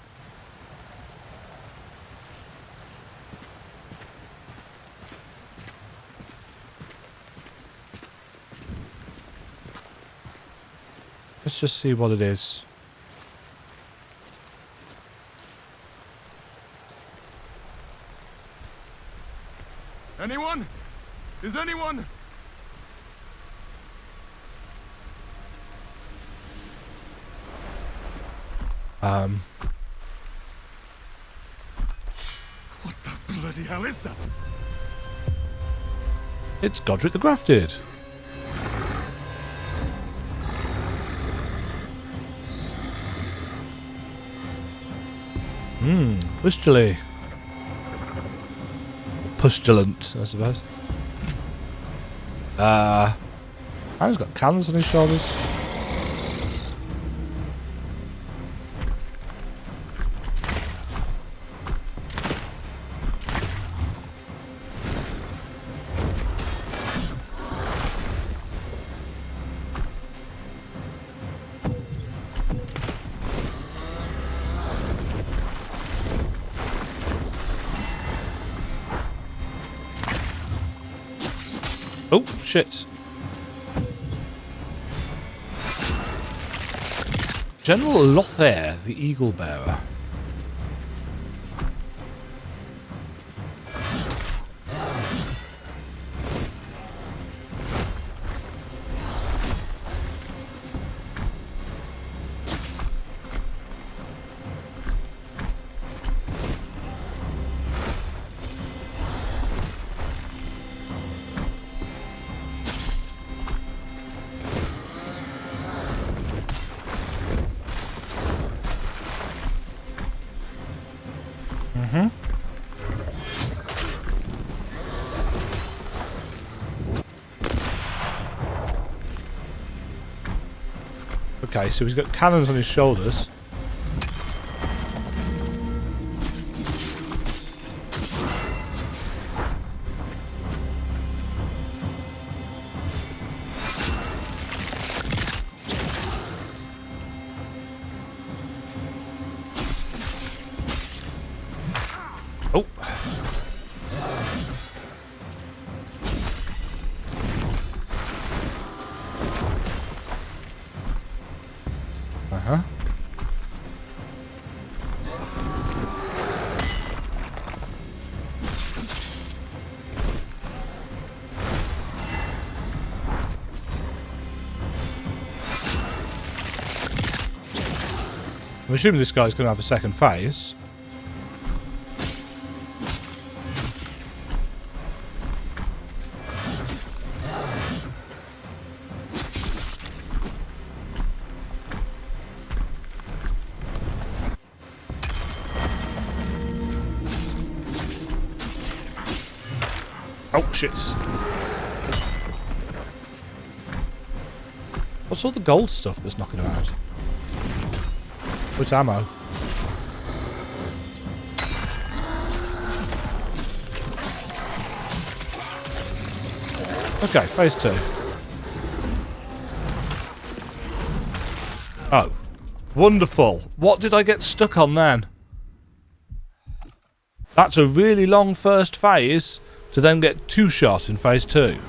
S1: Let's just see what it is.
S5: Anyone? Is anyone? What the bloody hell is that?
S1: It's Godric the Grafted. Pustily. Pustulant, I suppose. And he's got cannons on his shoulders. Oh, shit. General Lothaire, the Eagle Bearer. Okay, so he's got cannons on his shoulders. Oh. Uh-huh. I'm assuming this guy's going to have a second phase. Oh, shit. What's all the gold stuff that's knocking around? What's ammo? Okay, phase 2. Oh. Wonderful. What did I get stuck on then? That's a really long first phase to then get 2 shot in phase 2.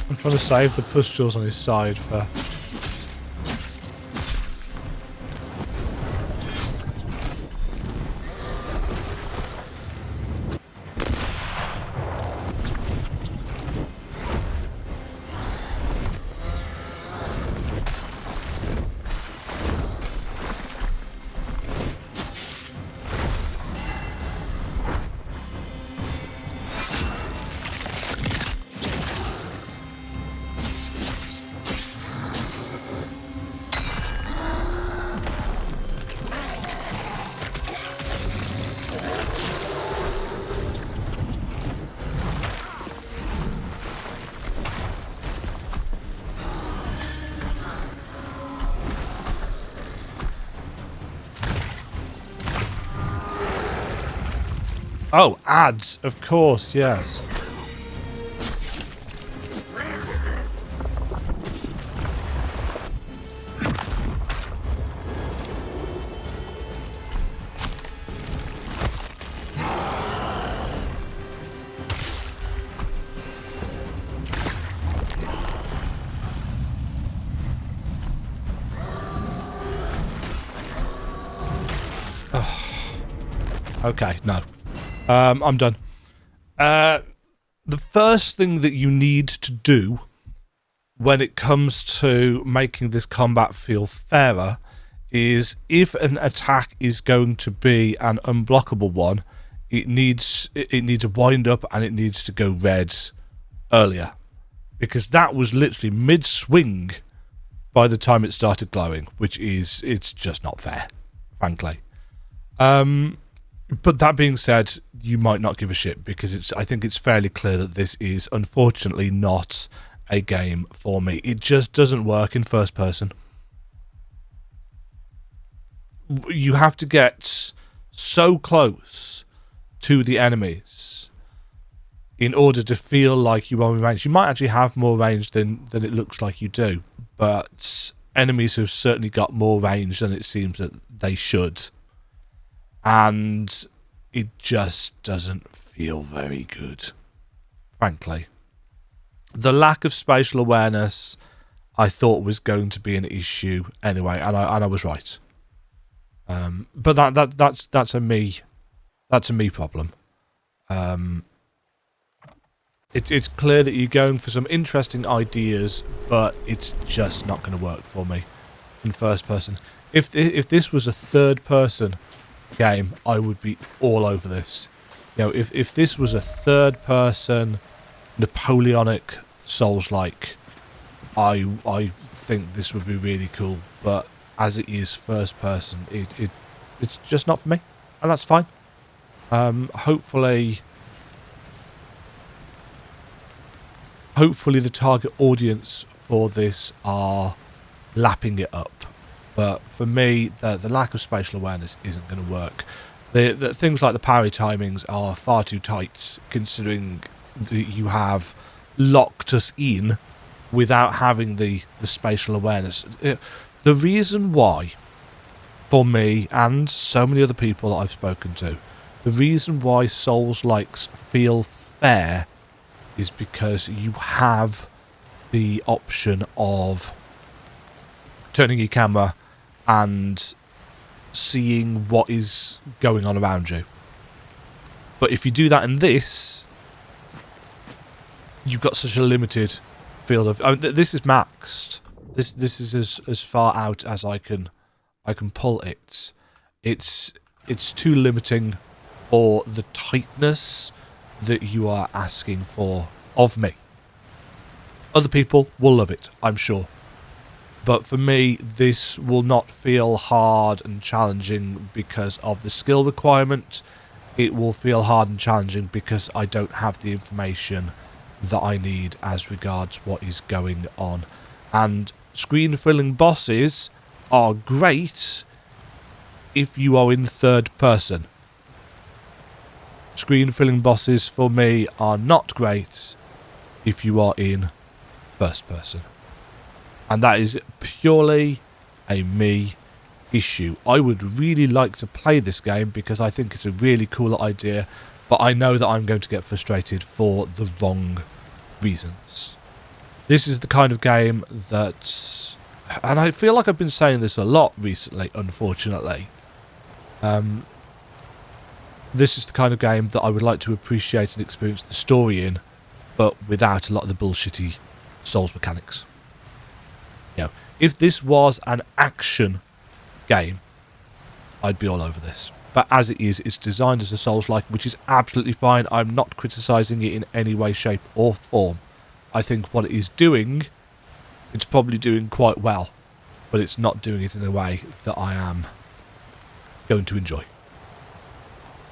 S1: I'm trying to save the pustules on his side for... Oh, ads, of course, yes. Okay, no. I'm done. The first thing that you need to do when it comes to making this combat feel fairer is if an attack is going to be an unblockable one, it needs a wind up and it needs to go red earlier, because that was literally mid-swing by the time it started glowing, it's just not fair, frankly. But that being said, you might not give a shit, because I think it's fairly clear that this is unfortunately not a game for me. It just doesn't work in first person. You have to get so close to the enemies in order to feel like you are in range. You might actually have more range than it looks like you do, but enemies have certainly got more range than it seems that they should. And it just doesn't feel very good, frankly. The lack of spatial awareness I thought was going to be an issue anyway, and I was right. But that's a me problem. It's clear that you're going for some interesting ideas, but it's just not going to work for me in first person. If this was a third person game, I would be all over this. You know, if this was a third person Napoleonic Souls-like, I think this would be really cool. But as it is first person, it's just not for me, and that's fine. Hopefully the target audience for this are lapping it up. But for me, the lack of spatial awareness isn't going to work. The things like the parry timings are far too tight, considering that you have locked us in without having the spatial awareness. The reason why, for me and so many other people that I've spoken to, the reason why Souls-likes feel fair is because you have the option of turning your camera and seeing what is going on around you. But if you do that in this, you've got such a limited field of... I mean, this is maxed. This is as far out as I can pull it. It's too limiting for the tightness that you are asking for of me. Other people will love it, I'm sure. But for me, this will not feel hard and challenging because of the skill requirement. It will feel hard and challenging because I don't have the information that I need as regards what is going on. And screen-filling bosses are great if you are in third person. Screen-filling bosses for me are not great if you are in first person. And that is purely a me issue. I would really like to play this game because I think it's a really cool idea, but I know that I'm going to get frustrated for the wrong reasons. This is the kind of game that... And I feel like I've been saying this a lot recently, unfortunately. This is the kind of game that I would like to appreciate and experience the story in, but without a lot of the bullshitty Souls mechanics. You know, if this was an action game, I'd be all over this. But as it is, it's designed as a Souls-like, which is absolutely fine. I'm not criticising it in any way, shape or form. I think what it is doing, it's probably doing quite well, but it's not doing it in a way that I am going to enjoy.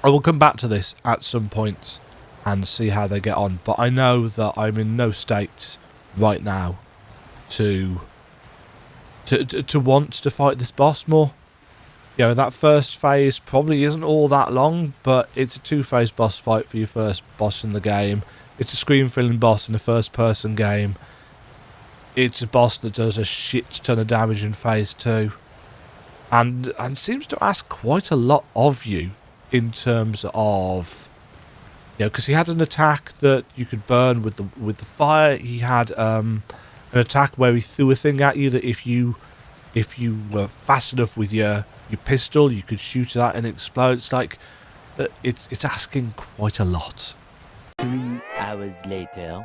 S1: I will come back to this at some point and see how they get on, but I know that I'm in no state right now to want to fight this boss more. You know, that first phase probably isn't all that long, but it's a two-phase boss fight for your first boss in the game. It's a screen-filling boss in a first-person game. It's a boss that does a shit ton of damage in phase 2, and seems to ask quite a lot of you in terms of, you know, because he had an attack that you could burn with the fire. He had an attack where he threw a thing at you that if you were fast enough with your pistol, you could shoot that and explode. It's like it's asking quite a lot.
S6: 3 hours later.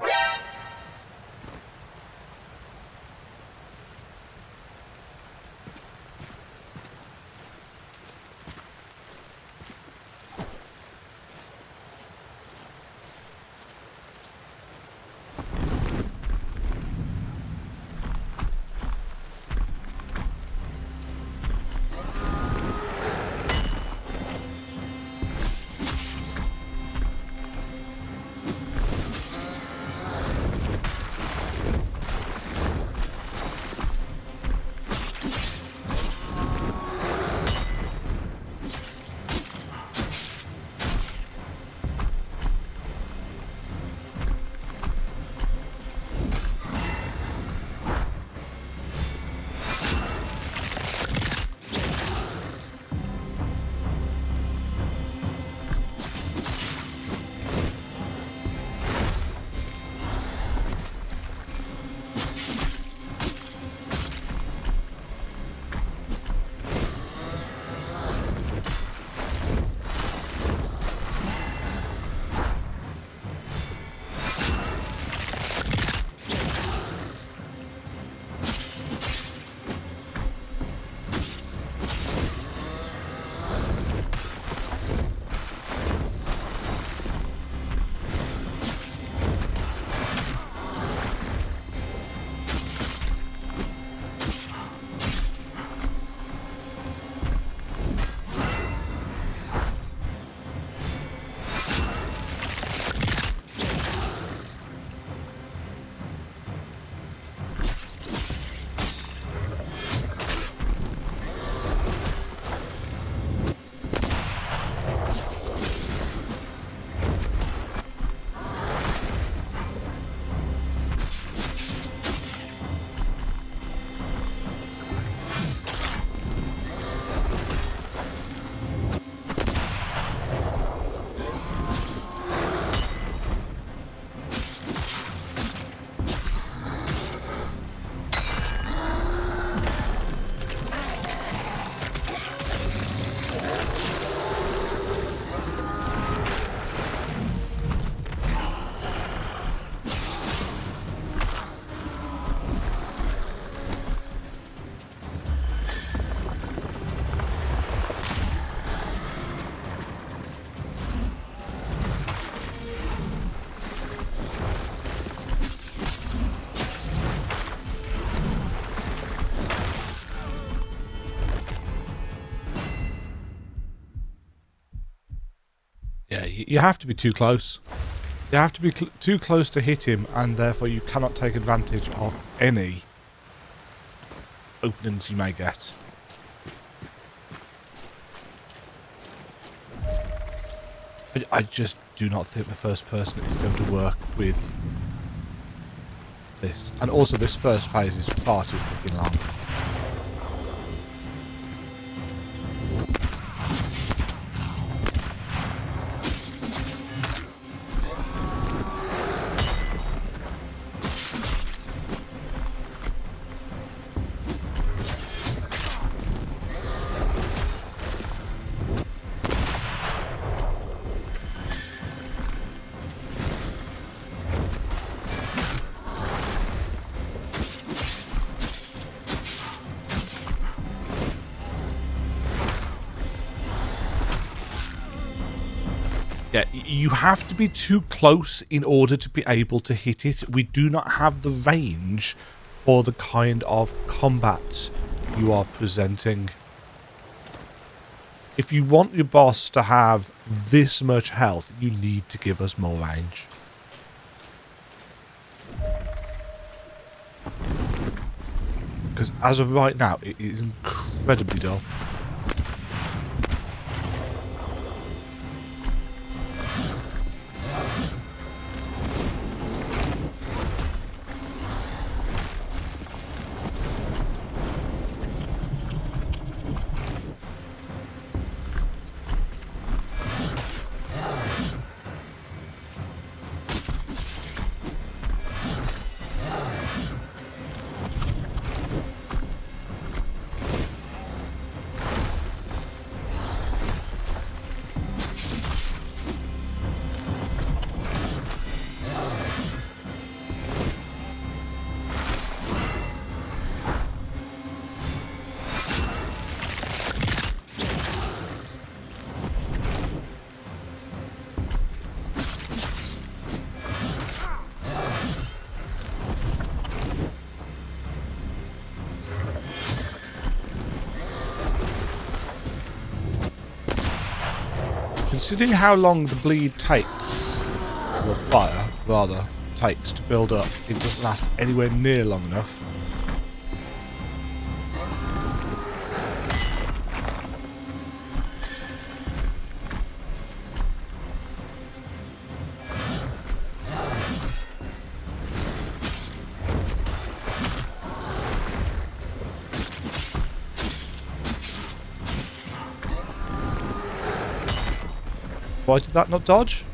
S1: Yeah, you have to be too close. You have to be too close to hit him, and therefore you cannot take advantage of any openings you may get. I just do not think the first person is going to work with this. And also this first phase is far too freaking long. Yeah, you have to be too close in order to be able to hit it. We do not have the range for the kind of combat you are presenting. If you want your boss to have this much health, you need to give us more range. Because as of right now, it is incredibly dull. Considering how long the bleed takes, or fire, rather, takes to build up, it doesn't last anywhere near long enough. Why did that not dodge?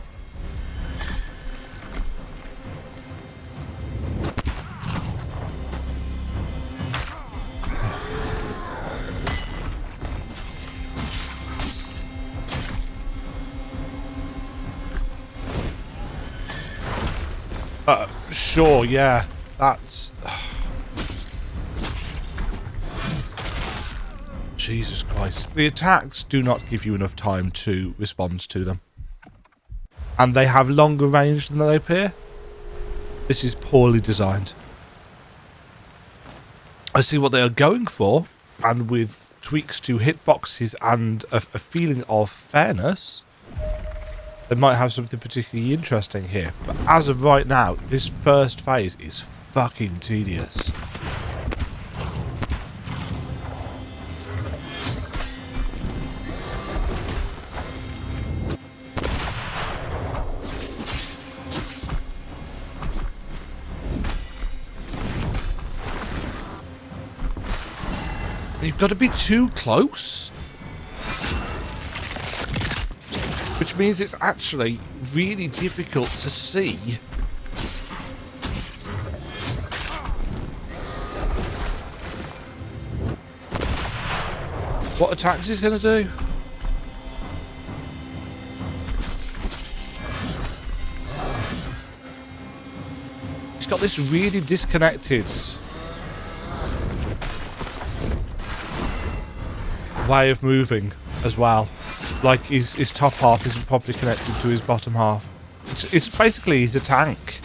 S1: Sure, yeah, that's... Jesus Christ. The attacks do not give you enough time to respond to them. And they have longer range than they appear. This is poorly designed. I see what they are going for, and with tweaks to hitboxes and a feeling of fairness, they might have something particularly interesting here. But as of right now, this first phase is fucking tedious. You've got to be too close. Which means it's actually really difficult to see what attacks he's going to do. He's got this really disconnected way of moving as well. Like his top half isn't properly connected to his bottom half. It's basically he's a tank.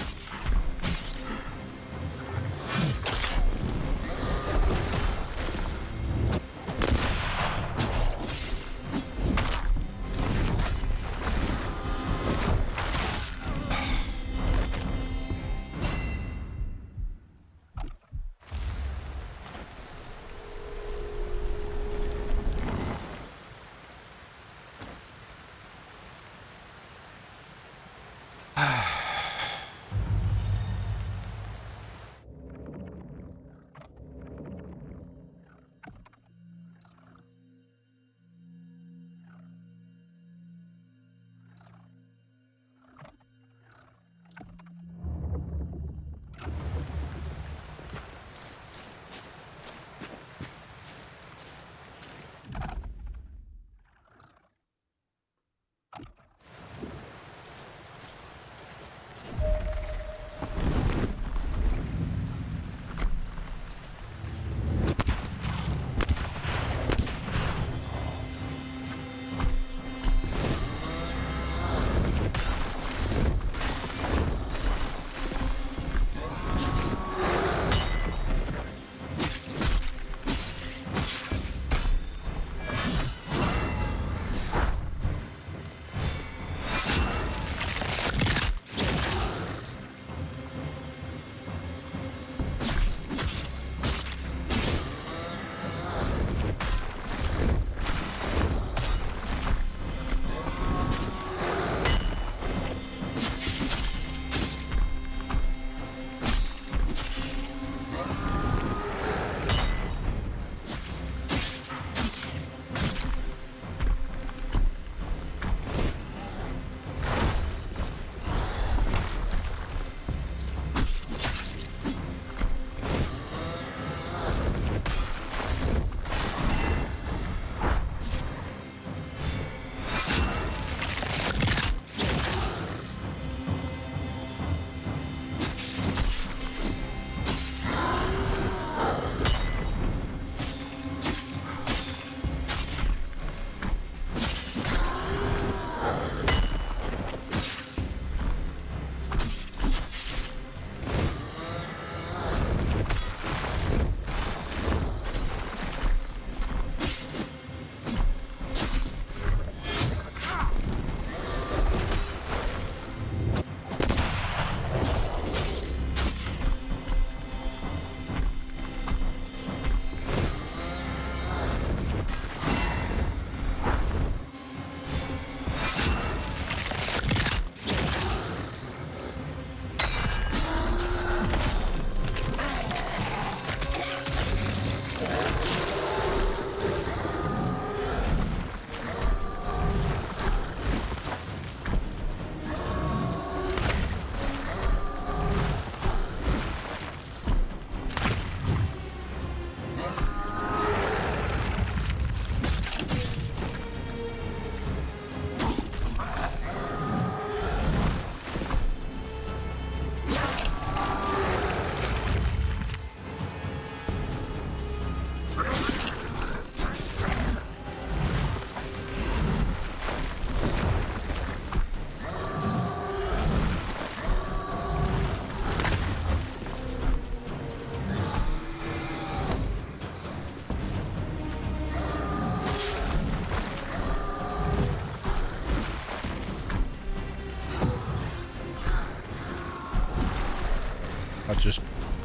S1: just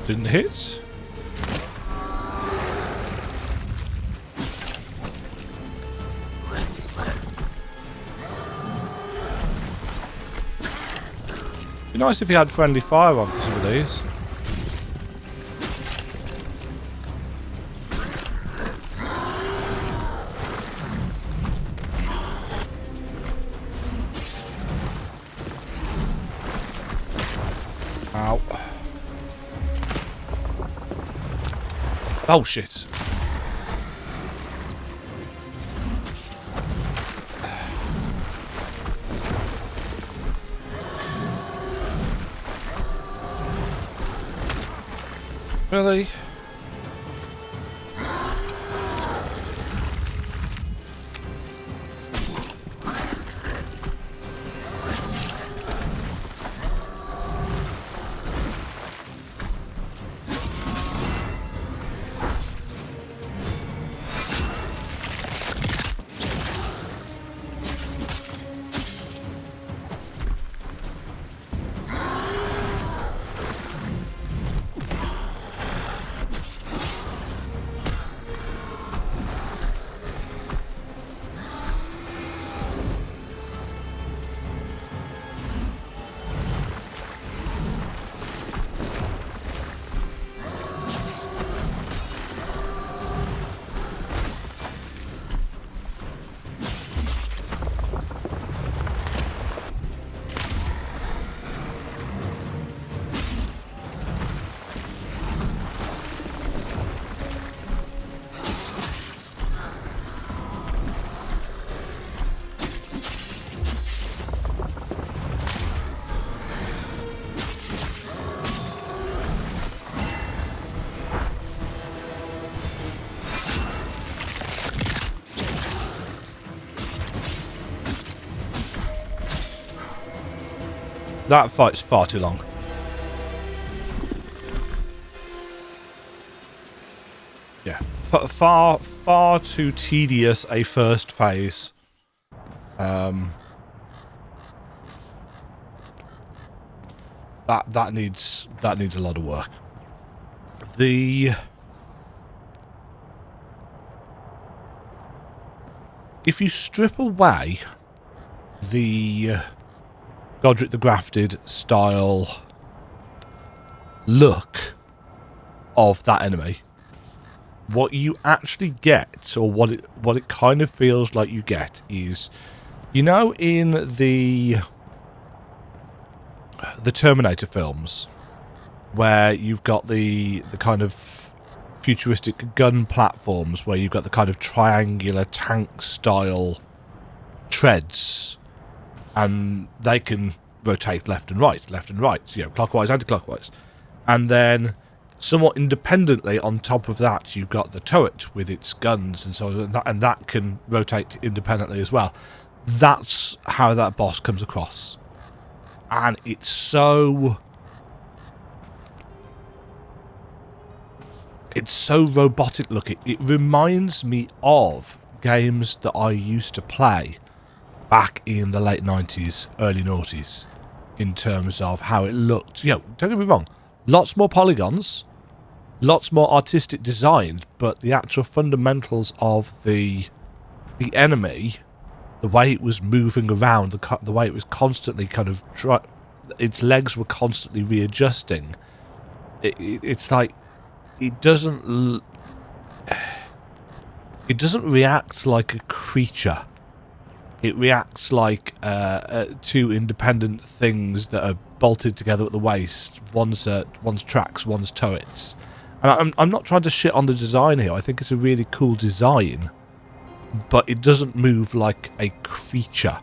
S1: didn't hit. Be nice if he had friendly fire on for some of these. Ow. Oh shit. Really? That fight's far too long. Yeah, far too tedious a first phase. That needs a lot of work. If you strip away the Godric the Grafted style look of that enemy, what you actually get, or what it kind of feels like you get, is, you know, in the Terminator films, where you've got the kind of futuristic gun platforms, where you've got the kind of triangular tank style treads, and they can rotate left and right, you know, clockwise, anti-clockwise. And then, somewhat independently, on top of that, you've got the turret with its guns and so on, and that can rotate independently as well. That's how that boss comes across. And it's so robotic looking. It reminds me of games that I used to play back in the late 90s, early noughties, in terms of how it looked. You know, don't get me wrong, lots more polygons, lots more artistic design, but the actual fundamentals of the enemy, the way it was moving around, the way it was constantly kind of its legs were constantly readjusting. It's like it doesn't react like a creature. It reacts like two independent things that are bolted together at the waist. One's tracks, one's turrets. And I'm not trying to shit on the design here. I think it's a really cool design, but it doesn't move like a creature.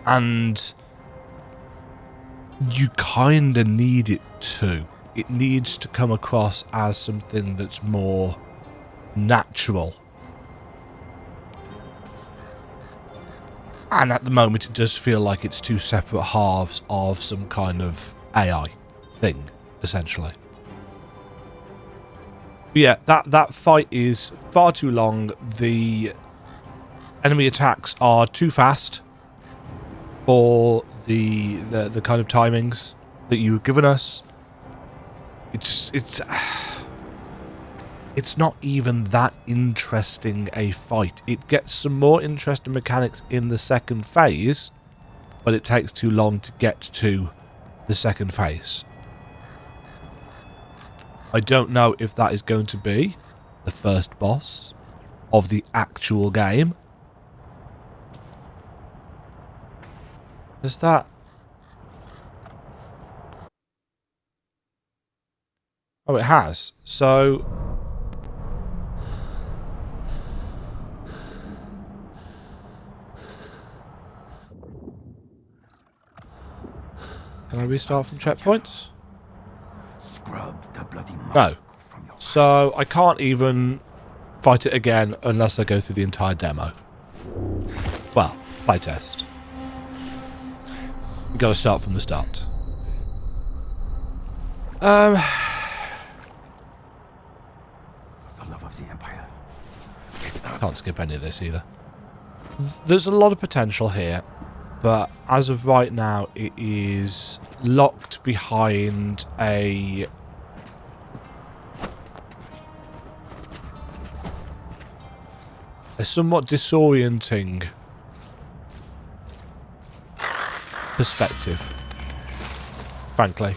S1: And you kind of need it to. It needs to come across as something that's more natural. And at the moment, it does feel like it's two separate halves of some kind of AI thing, essentially. But yeah, that fight is far too long. The enemy attacks are too fast for the kind of timings. that you've given us, it's not even that interesting a fight. It gets some more interesting mechanics in the second phase, but it takes too long to get to the second phase. I don't know if that is going to be the first boss of the actual game. Is that... Oh, it has. So... Can I restart from checkpoints?
S2: Scrub the bloody
S1: No.
S2: mark from your
S1: So I can't even fight it again unless I go through the entire demo. Well, playtest. You gotta start from the start.
S2: for the love of the Empire.
S1: Can't skip any of this either. There's a lot of potential here, but as of right now, it is locked behind a somewhat disorienting perspective, frankly.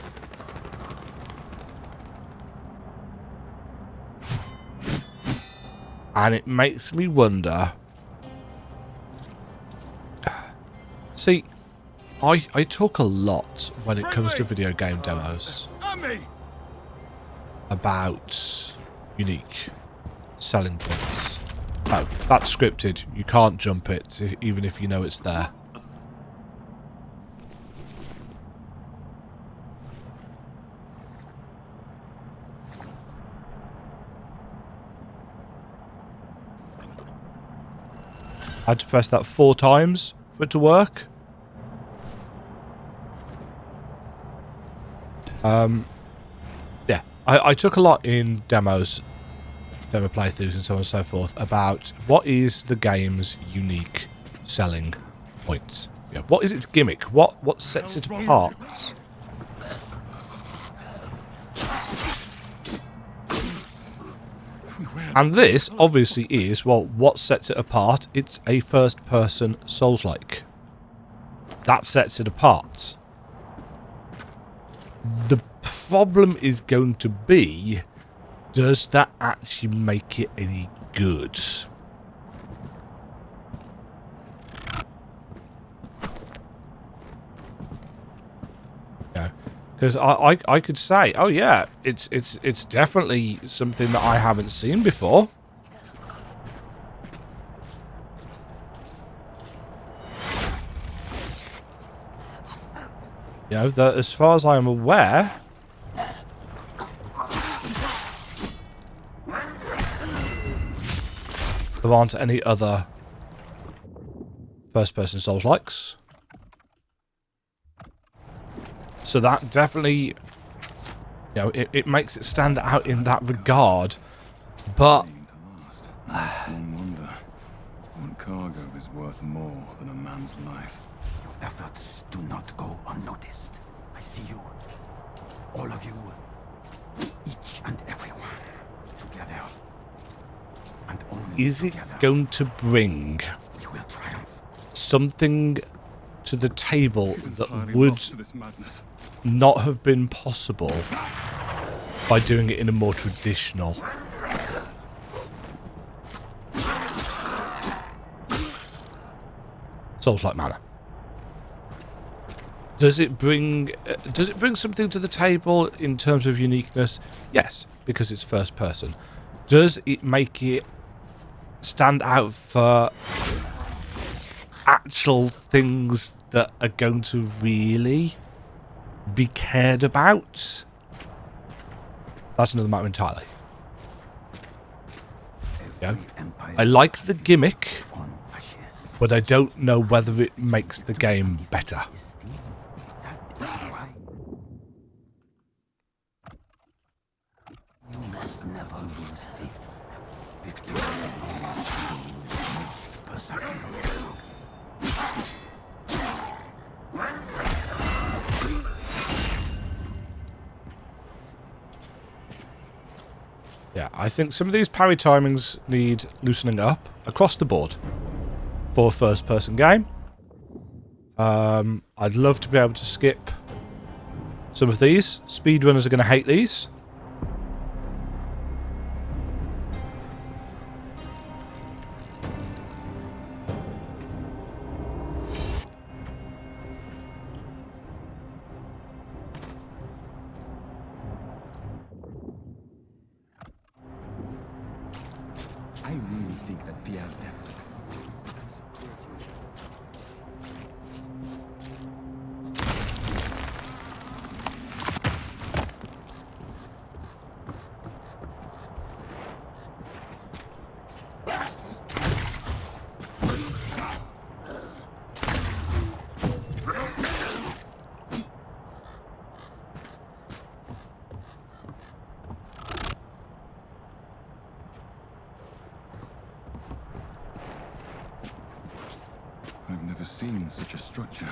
S1: And it makes me wonder. See, I talk a lot when it comes to video game demos about unique selling points. Oh, that's scripted. You can't jump it, even if you know it's there. I had to press that 4 times for it to work. Yeah, I took a lot in demos, demo playthroughs and so on and so forth about what is the game's unique selling points. You know, what is its gimmick? What sets it apart? And this obviously is, well, what sets it apart? It's a first-person soulslike. That sets it apart. The problem is going to be, does that actually make it any good? No. Because I could say, oh yeah, it's definitely something that I haven't seen before. You know, that as far as I am aware, there aren't any other first-person Souls-likes. So that definitely, you know, it makes it stand out in that regard. But
S3: One wonder, what cargo is worth more than a man's life?
S2: Your efforts do not go unnoticed. I see you. All of you. Each and every one. Together. And only
S1: is it
S2: together.
S1: going to bring
S2: We will triumph.
S1: something to the table that would not have been possible by doing it in a more traditional Souls-like manner? Does it bring something to the table in terms of uniqueness? Yes, because it's first person. Does it make it stand out for actual things that are going to really be cared about? That's another matter entirely. Yeah. I like the gimmick, but I don't know whether it makes the game better.
S2: You must never lose faith. Victory belongs to those most persevere.
S1: I think some of these parry timings need loosening up across the board for a first-person game. I'd love to be able to skip some of these. Speedrunners are going to hate these.
S3: I really think that Pierre's death. I've never seen such a structure.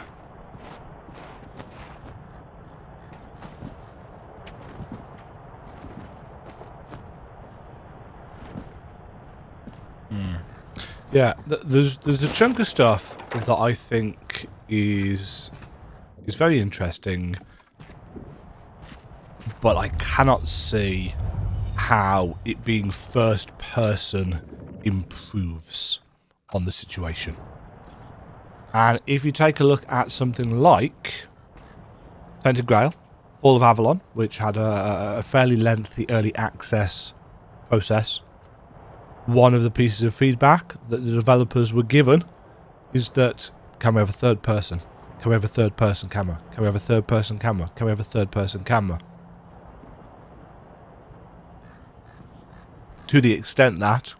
S1: Yeah, there's a chunk of stuff that I think is very interesting, but I cannot see how it being first person improves on the situation. And if you take a look at something like Tainted Grail, Fall of Avalon, which had a fairly lengthy early access process, one of the pieces of feedback that the developers were given is that, can we have a third person? Can we have a third person camera? Can we have a third person camera? Can we have a third person camera? To the extent that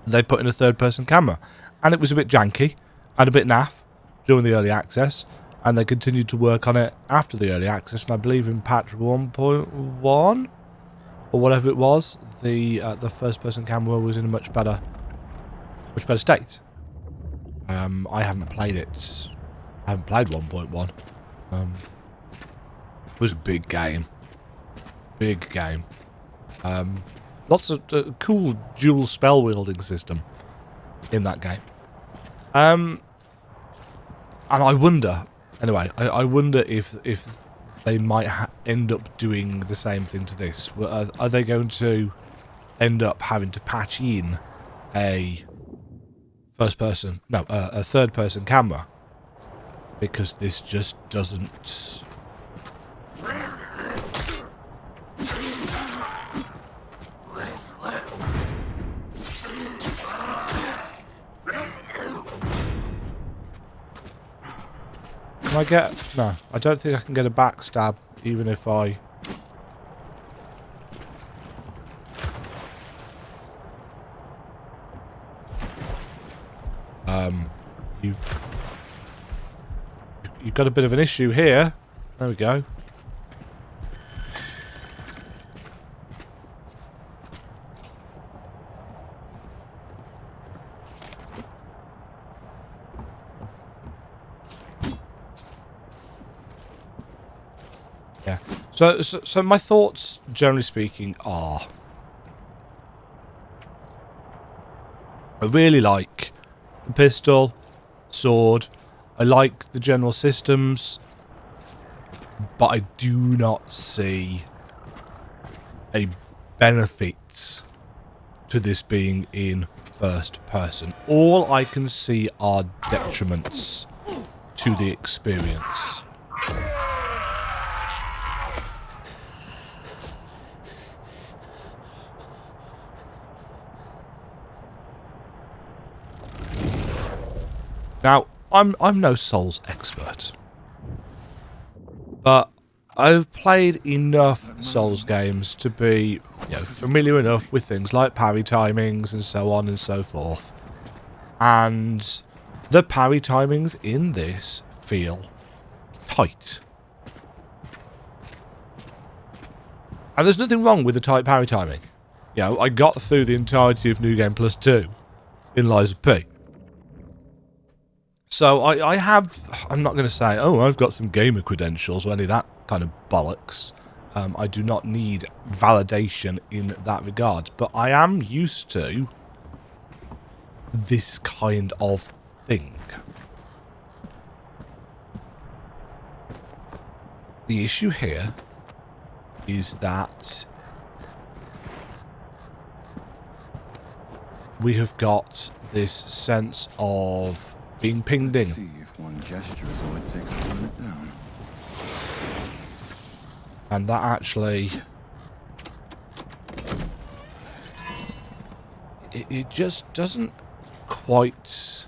S1: they put in a third person camera. And it was a bit janky and a bit naff during the early access, and they continued to work on it after the early access, and I believe in patch 1.1 or whatever it was, the first person camera was in a much better state. I haven't played it. I haven't played 1.1. It was a big game. Lots of cool dual spell wielding system in that game. And I wonder, anyway, I wonder if they might end up doing the same thing to this. Are they going to end up having to patch in a third person camera? Because this just doesn't... Can I get... No, I don't think I can get a backstab, even if I... You've got a bit of an issue here. There we go. Yeah. So my thoughts, generally speaking, are I really like the pistol, sword. I like the general systems, but I do not see a benefit to this being in first person. All I can see are detriments to the experience. Now, I'm no Souls expert, but I've played enough Souls games to be, familiar enough with things like parry timings and so on and so forth. And the parry timings in this feel tight. And there's nothing wrong with the tight parry timing. I got through the entirety of New Game Plus 2 in Lies of P. So I'm not going to say, oh, I've got some gamer credentials or any of that kind of bollocks. I do not need validation in that regard, but I am used to this kind of thing. The issue here is that we have got this sense of being pinged in.
S3: See if one gesture is all it takes to turn it down.
S1: And that actually... It just doesn't quite...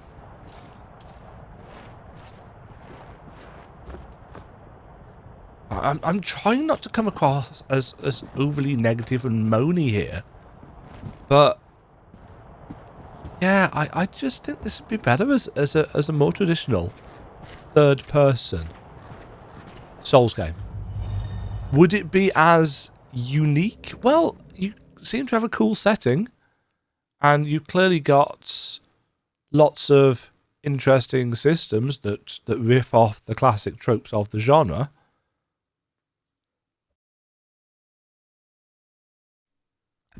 S1: I'm trying not to come across as overly negative and moany here. But... yeah, I just think this would be better as a more traditional third-person Souls game. Would it be as unique? Well, you seem to have a cool setting, and you've clearly got lots of interesting systems that riff off the classic tropes of the genre.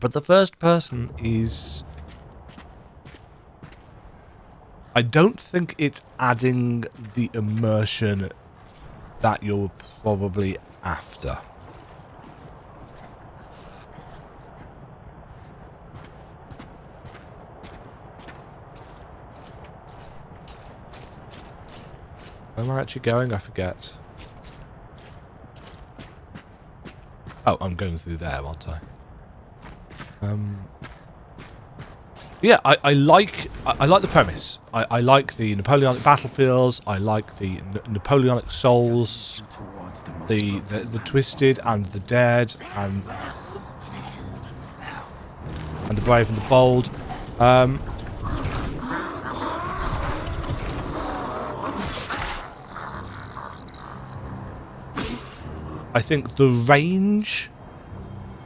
S1: But the first person is... I don't think it's adding the immersion that you're probably after. Where am I actually going? I forget. Oh, I'm going through there, aren't I? Yeah, I like the premise. I like the Napoleonic battlefields. I like the Napoleonic souls, the twisted and the dead, and the brave and the bold. I think the range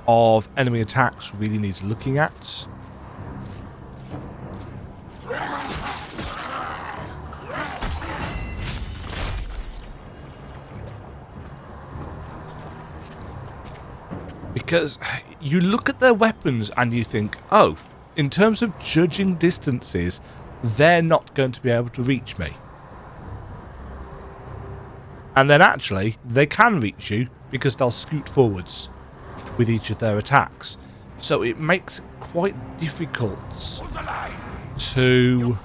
S1: of enemy attacks really needs looking at. Because you look at their weapons and you think, oh, in terms of judging distances, they're not going to be able to reach me. And then actually, they can reach you because they'll scoot forwards with each of their attacks. So it makes it quite difficult to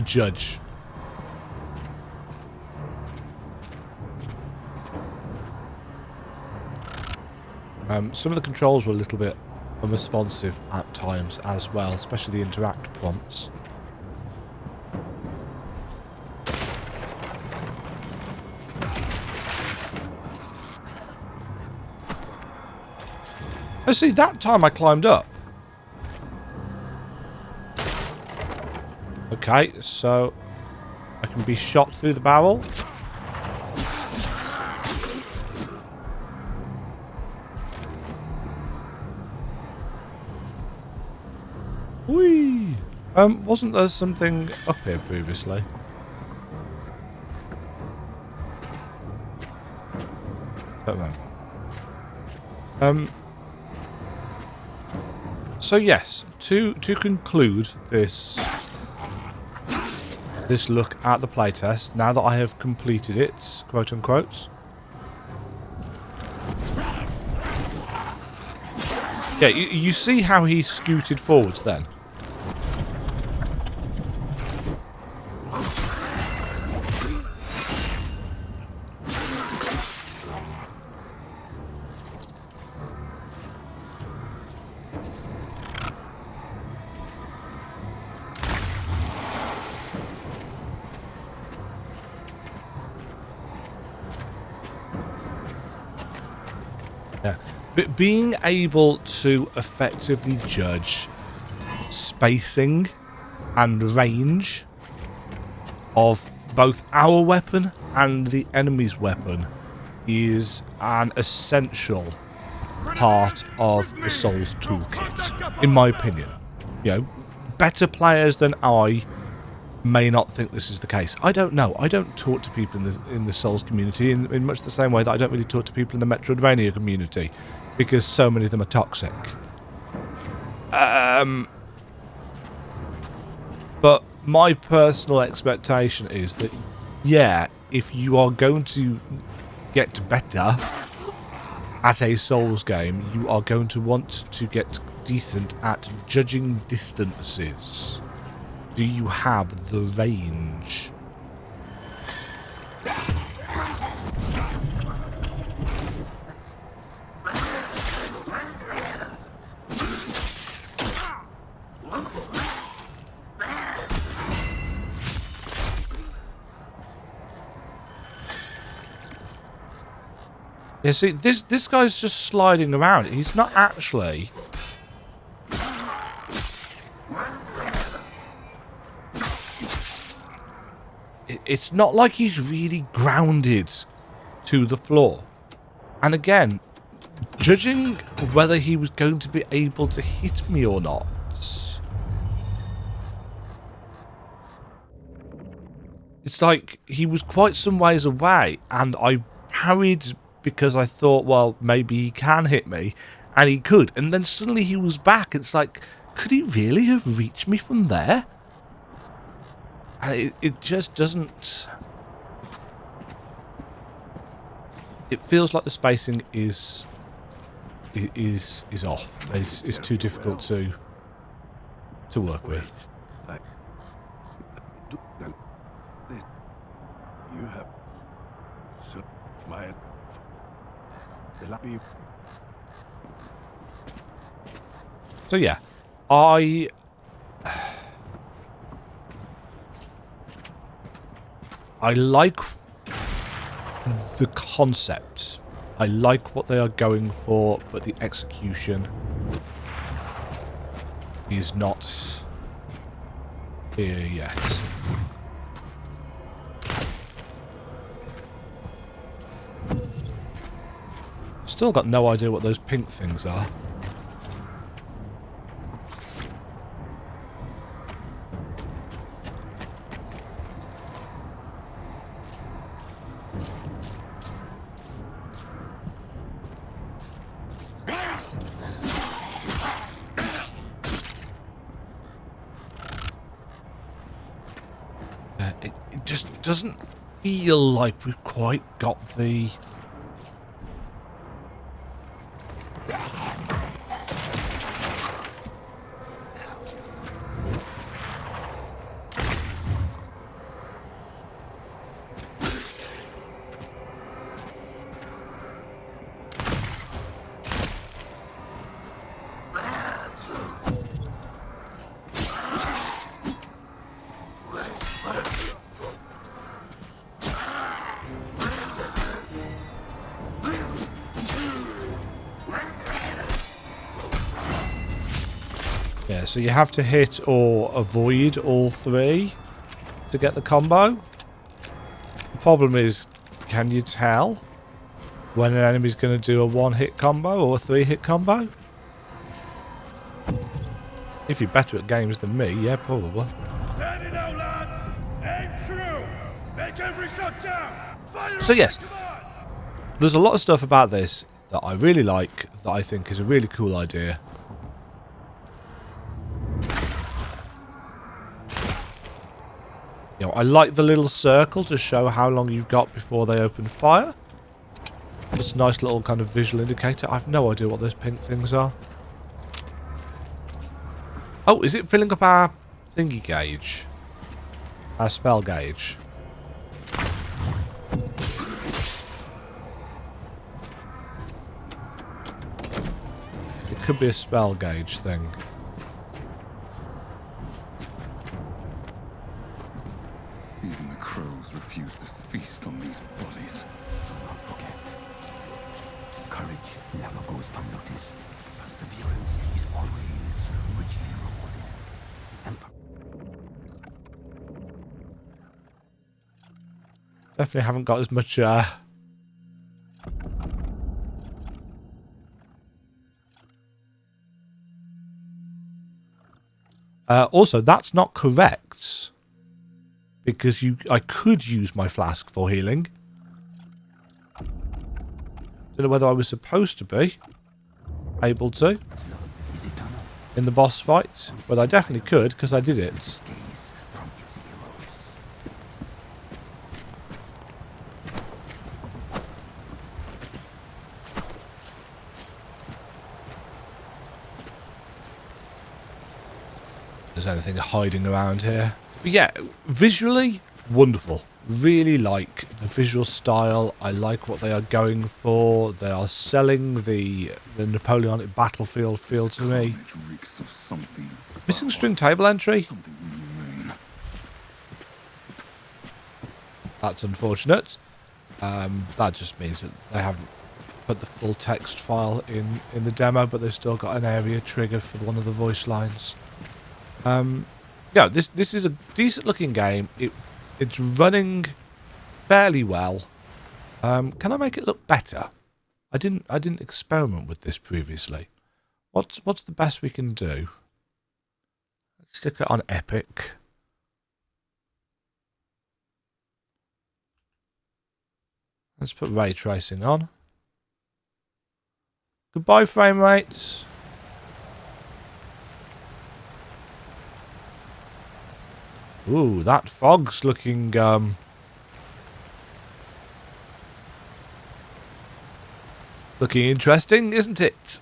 S1: judge. Some of the controls were a little bit unresponsive at times as well, especially the interact prompts. Oh, see, that time I climbed up. Okay, so I can be shot through the barrel. Whee! Wasn't there something up here previously? Don't know. So yes, to conclude this look at the playtest, now that I have completed it, quote unquote. Yeah, you see how he scooted forwards then? But being able to effectively judge spacing and range of both our weapon and the enemy's weapon is an essential part of the Souls toolkit, in my opinion. You know, better players than I may not think this is the case. I don't know. I don't talk to people in the Souls community in much the same way that I don't really talk to people in the Metroidvania community, because so many of them are toxic. But my personal expectation is that, yeah, if you are going to get better at a Souls game, you are going to want to get decent at judging distances. Do you have the range? Yeah, see, this guy's just sliding around. He's not actually... It's not like he's really grounded to the floor. And again, judging whether he was going to be able to hit me or not... It's like he was quite some ways away, and I parried because I thought, well, maybe he can hit me, and he could. And then suddenly he was back. It's like, could he really have reached me from there? And it just doesn't... It feels like the spacing is off. It's too difficult to work with.
S4: You have... So, my...
S1: So yeah, I like the concept. I like what they are going for, but the execution is not here yet. Still got no idea what those pink things are. It just doesn't feel like we've quite got the... Yeah, so you have to hit or avoid all three to get the combo. The problem is, can you tell when an enemy's going to do a one-hit combo or a three-hit combo? If you're better at games than me, yeah, probably.
S5: Steady now, lads! Aim true! Make every shot count! Fire
S1: So
S5: on
S1: yes,
S5: command!
S1: there's a lot of stuff about this that I really like, that I think is a really cool idea. You know, I like the little circle to show how long you've got before they open fire. It's a nice little kind of visual indicator. I've no idea what those pink things are. Oh, is it filling up our thingy gauge? Our spell gauge? It could be a spell gauge thing.
S3: Even the crows refuse to feast on these bodies.
S2: Do not forget. Courage never goes unnoticed. Perseverance is always richly rewarded. The Emperor.
S1: Definitely haven't got as much also, that's not correct. because I could use my flask for healing. Don't know whether I was supposed to be able to in the boss fight, but I definitely could because I did it. There's anything hiding around here. But yeah, visually, wonderful. Really like the visual style. I like what they are going for. They are selling the Napoleonic battlefield feel to me. Missing string table entry. That's unfortunate. That just means that they haven't put the full text file in the demo, but they've still got an area triggered for one of the voice lines. Yeah, this is a decent looking game. It's running fairly well. Can I make it look better? I didn't experiment with this previously. What's the best we can do? Let's stick it on epic. Let's put ray tracing on. Goodbye frame rates. Ooh, that fog's looking looking interesting, isn't it?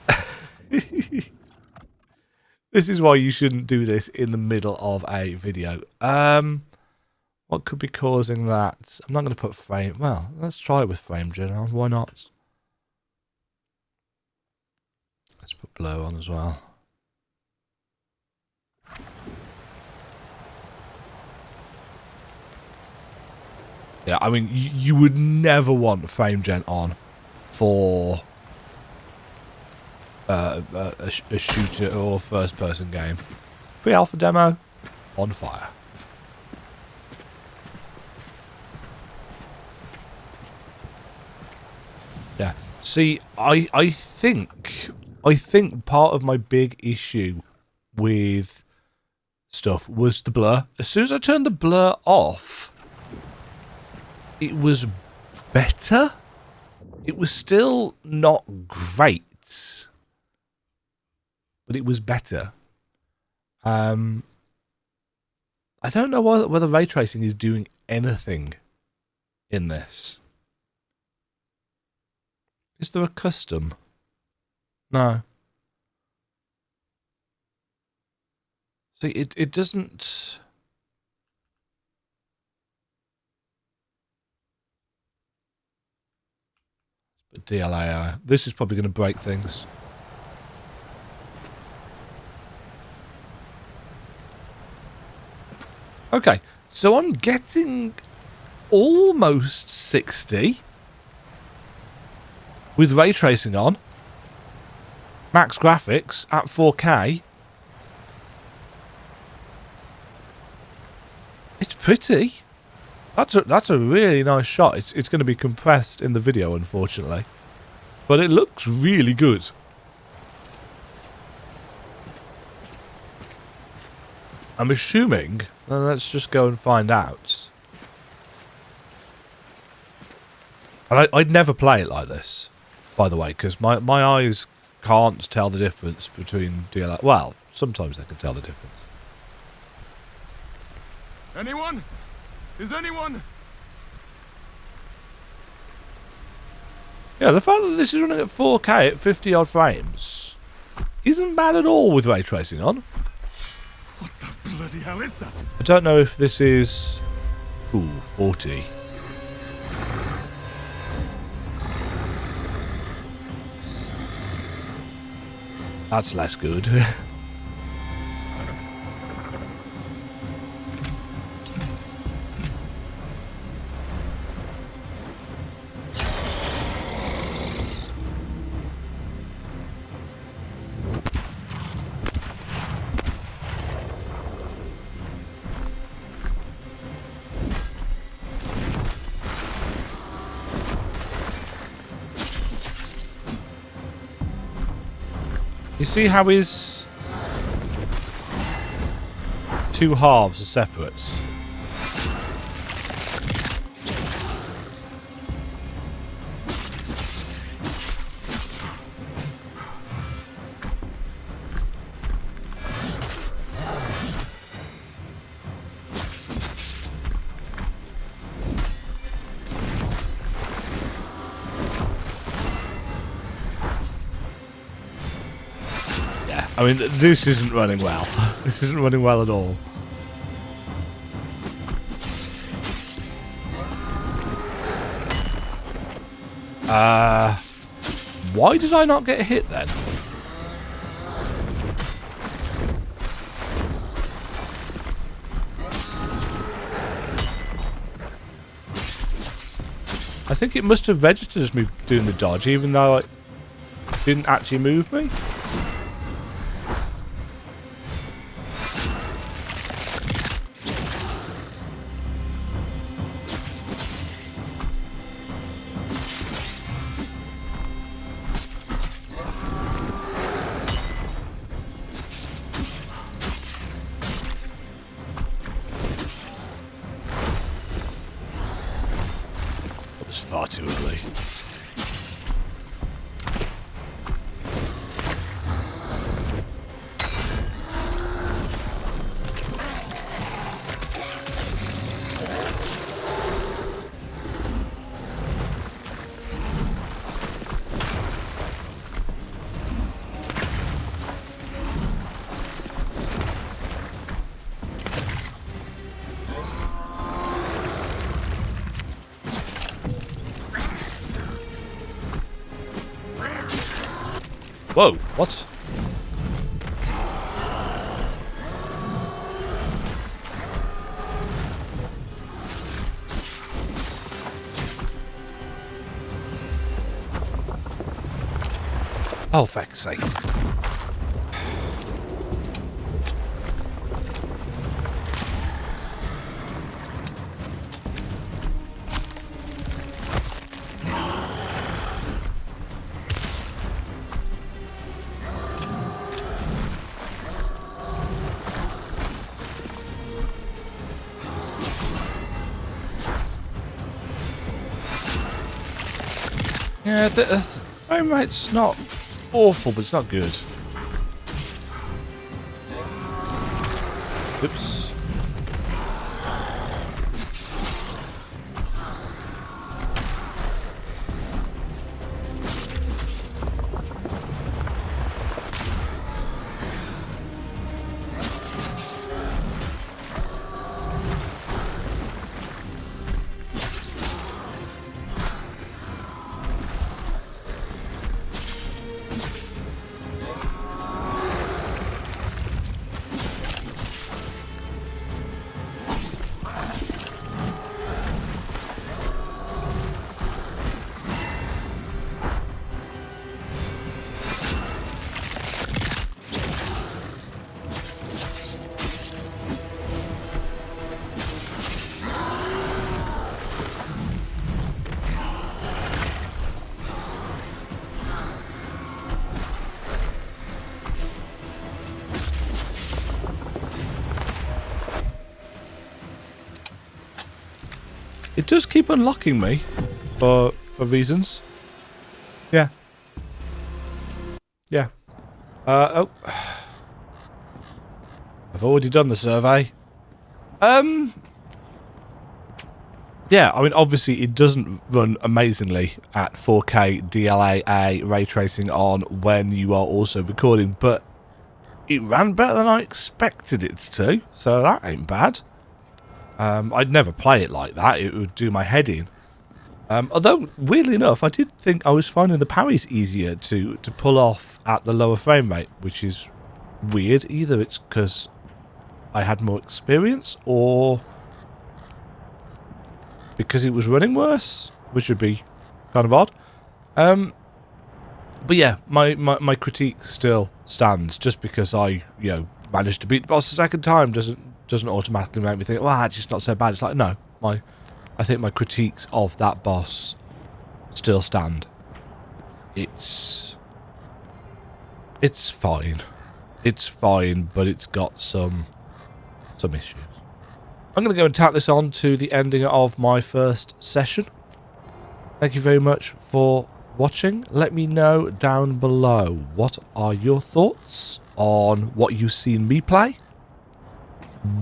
S1: This is why you shouldn't do this in the middle of a video. What could be causing that? I'm not going to put frame. Well, let's try it with frame general. Why not? Let's put blur on as well. Yeah, I mean, you would never want frame gen on for a shooter or first-person game. Pre-alpha demo, on fire. Yeah. See, I think part of my big issue with stuff was the blur. As soon as I turned the blur off, it was better. It was still not great, but it was better. I don't know whether ray tracing is doing anything in this. Is there a custom? No. See, it doesn't... DLAI. This is probably going to break things. Okay, so I'm getting almost 60 with ray tracing on, max graphics at 4K. It's pretty. That's a really nice shot. It's going to be compressed in the video, unfortunately, but it looks really good. I'm assuming. Let's just go and find out. And I'd never play it like this, by the way, because my eyes can't tell the difference between DLL. Well, sometimes they can tell the difference.
S4: Anyone? Is anyone?
S1: Yeah, the fact that this is running at 4K at 50 odd frames isn't bad at all with ray tracing on.
S4: What the bloody hell is that?
S1: I don't know if this is... Ooh, 40. That's less good. You see how his two halves are separate? I mean, this isn't running well. This isn't running well at all. Why did I not get hit then? I think it must have registered as me doing the dodge, even though it didn't actually move me. Far too early. Whoa, what? Oh, for fuck's sake. Yeah, the frame rate's not awful, but it's not good. Oops. It does keep unlocking me for reasons. Yeah. Yeah. Oh. I've already done the survey. Yeah, I mean, obviously it doesn't run amazingly at 4K DLAA ray tracing on when you are also recording, but it ran better than I expected it to, so that ain't bad. I'd never play it like that, it would do my head in. Although, weirdly enough, I did think I was finding the parries easier to pull off at the lower frame rate, which is weird. Either it's because I had more experience, or because it was running worse, which would be kind of odd. But yeah, my critique still stands. Just because I, managed to beat the boss the second time doesn't automatically make me think, well, it's just not so bad. It's like, no, I think my critiques of that boss still stand. It's fine. It's fine, but it's got some issues. I'm going to go and tack this on to the ending of my first session. Thank you very much for watching. Let me know down below, what are your thoughts on what you've seen me play?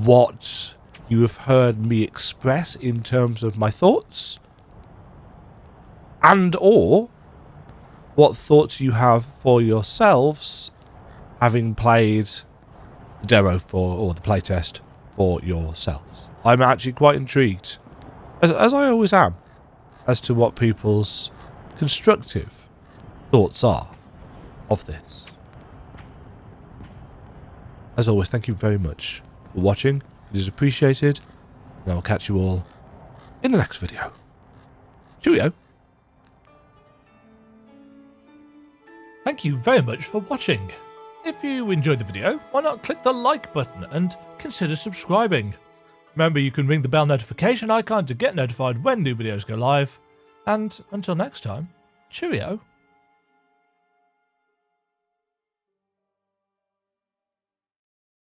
S1: What you have heard me express in terms of my thoughts? And or what thoughts you have for yourselves having played the demo or the playtest for yourselves. I'm actually quite intrigued, as I always am, as to what people's constructive thoughts are of this. As always, thank you very much for watching. It is appreciated, and I will catch you all in the next video. Cheerio! Thank you very much for watching. If you enjoyed the video, why not click the like button and consider subscribing. Remember, you can ring the bell notification icon to get notified when new videos go live. And until next time, cheerio.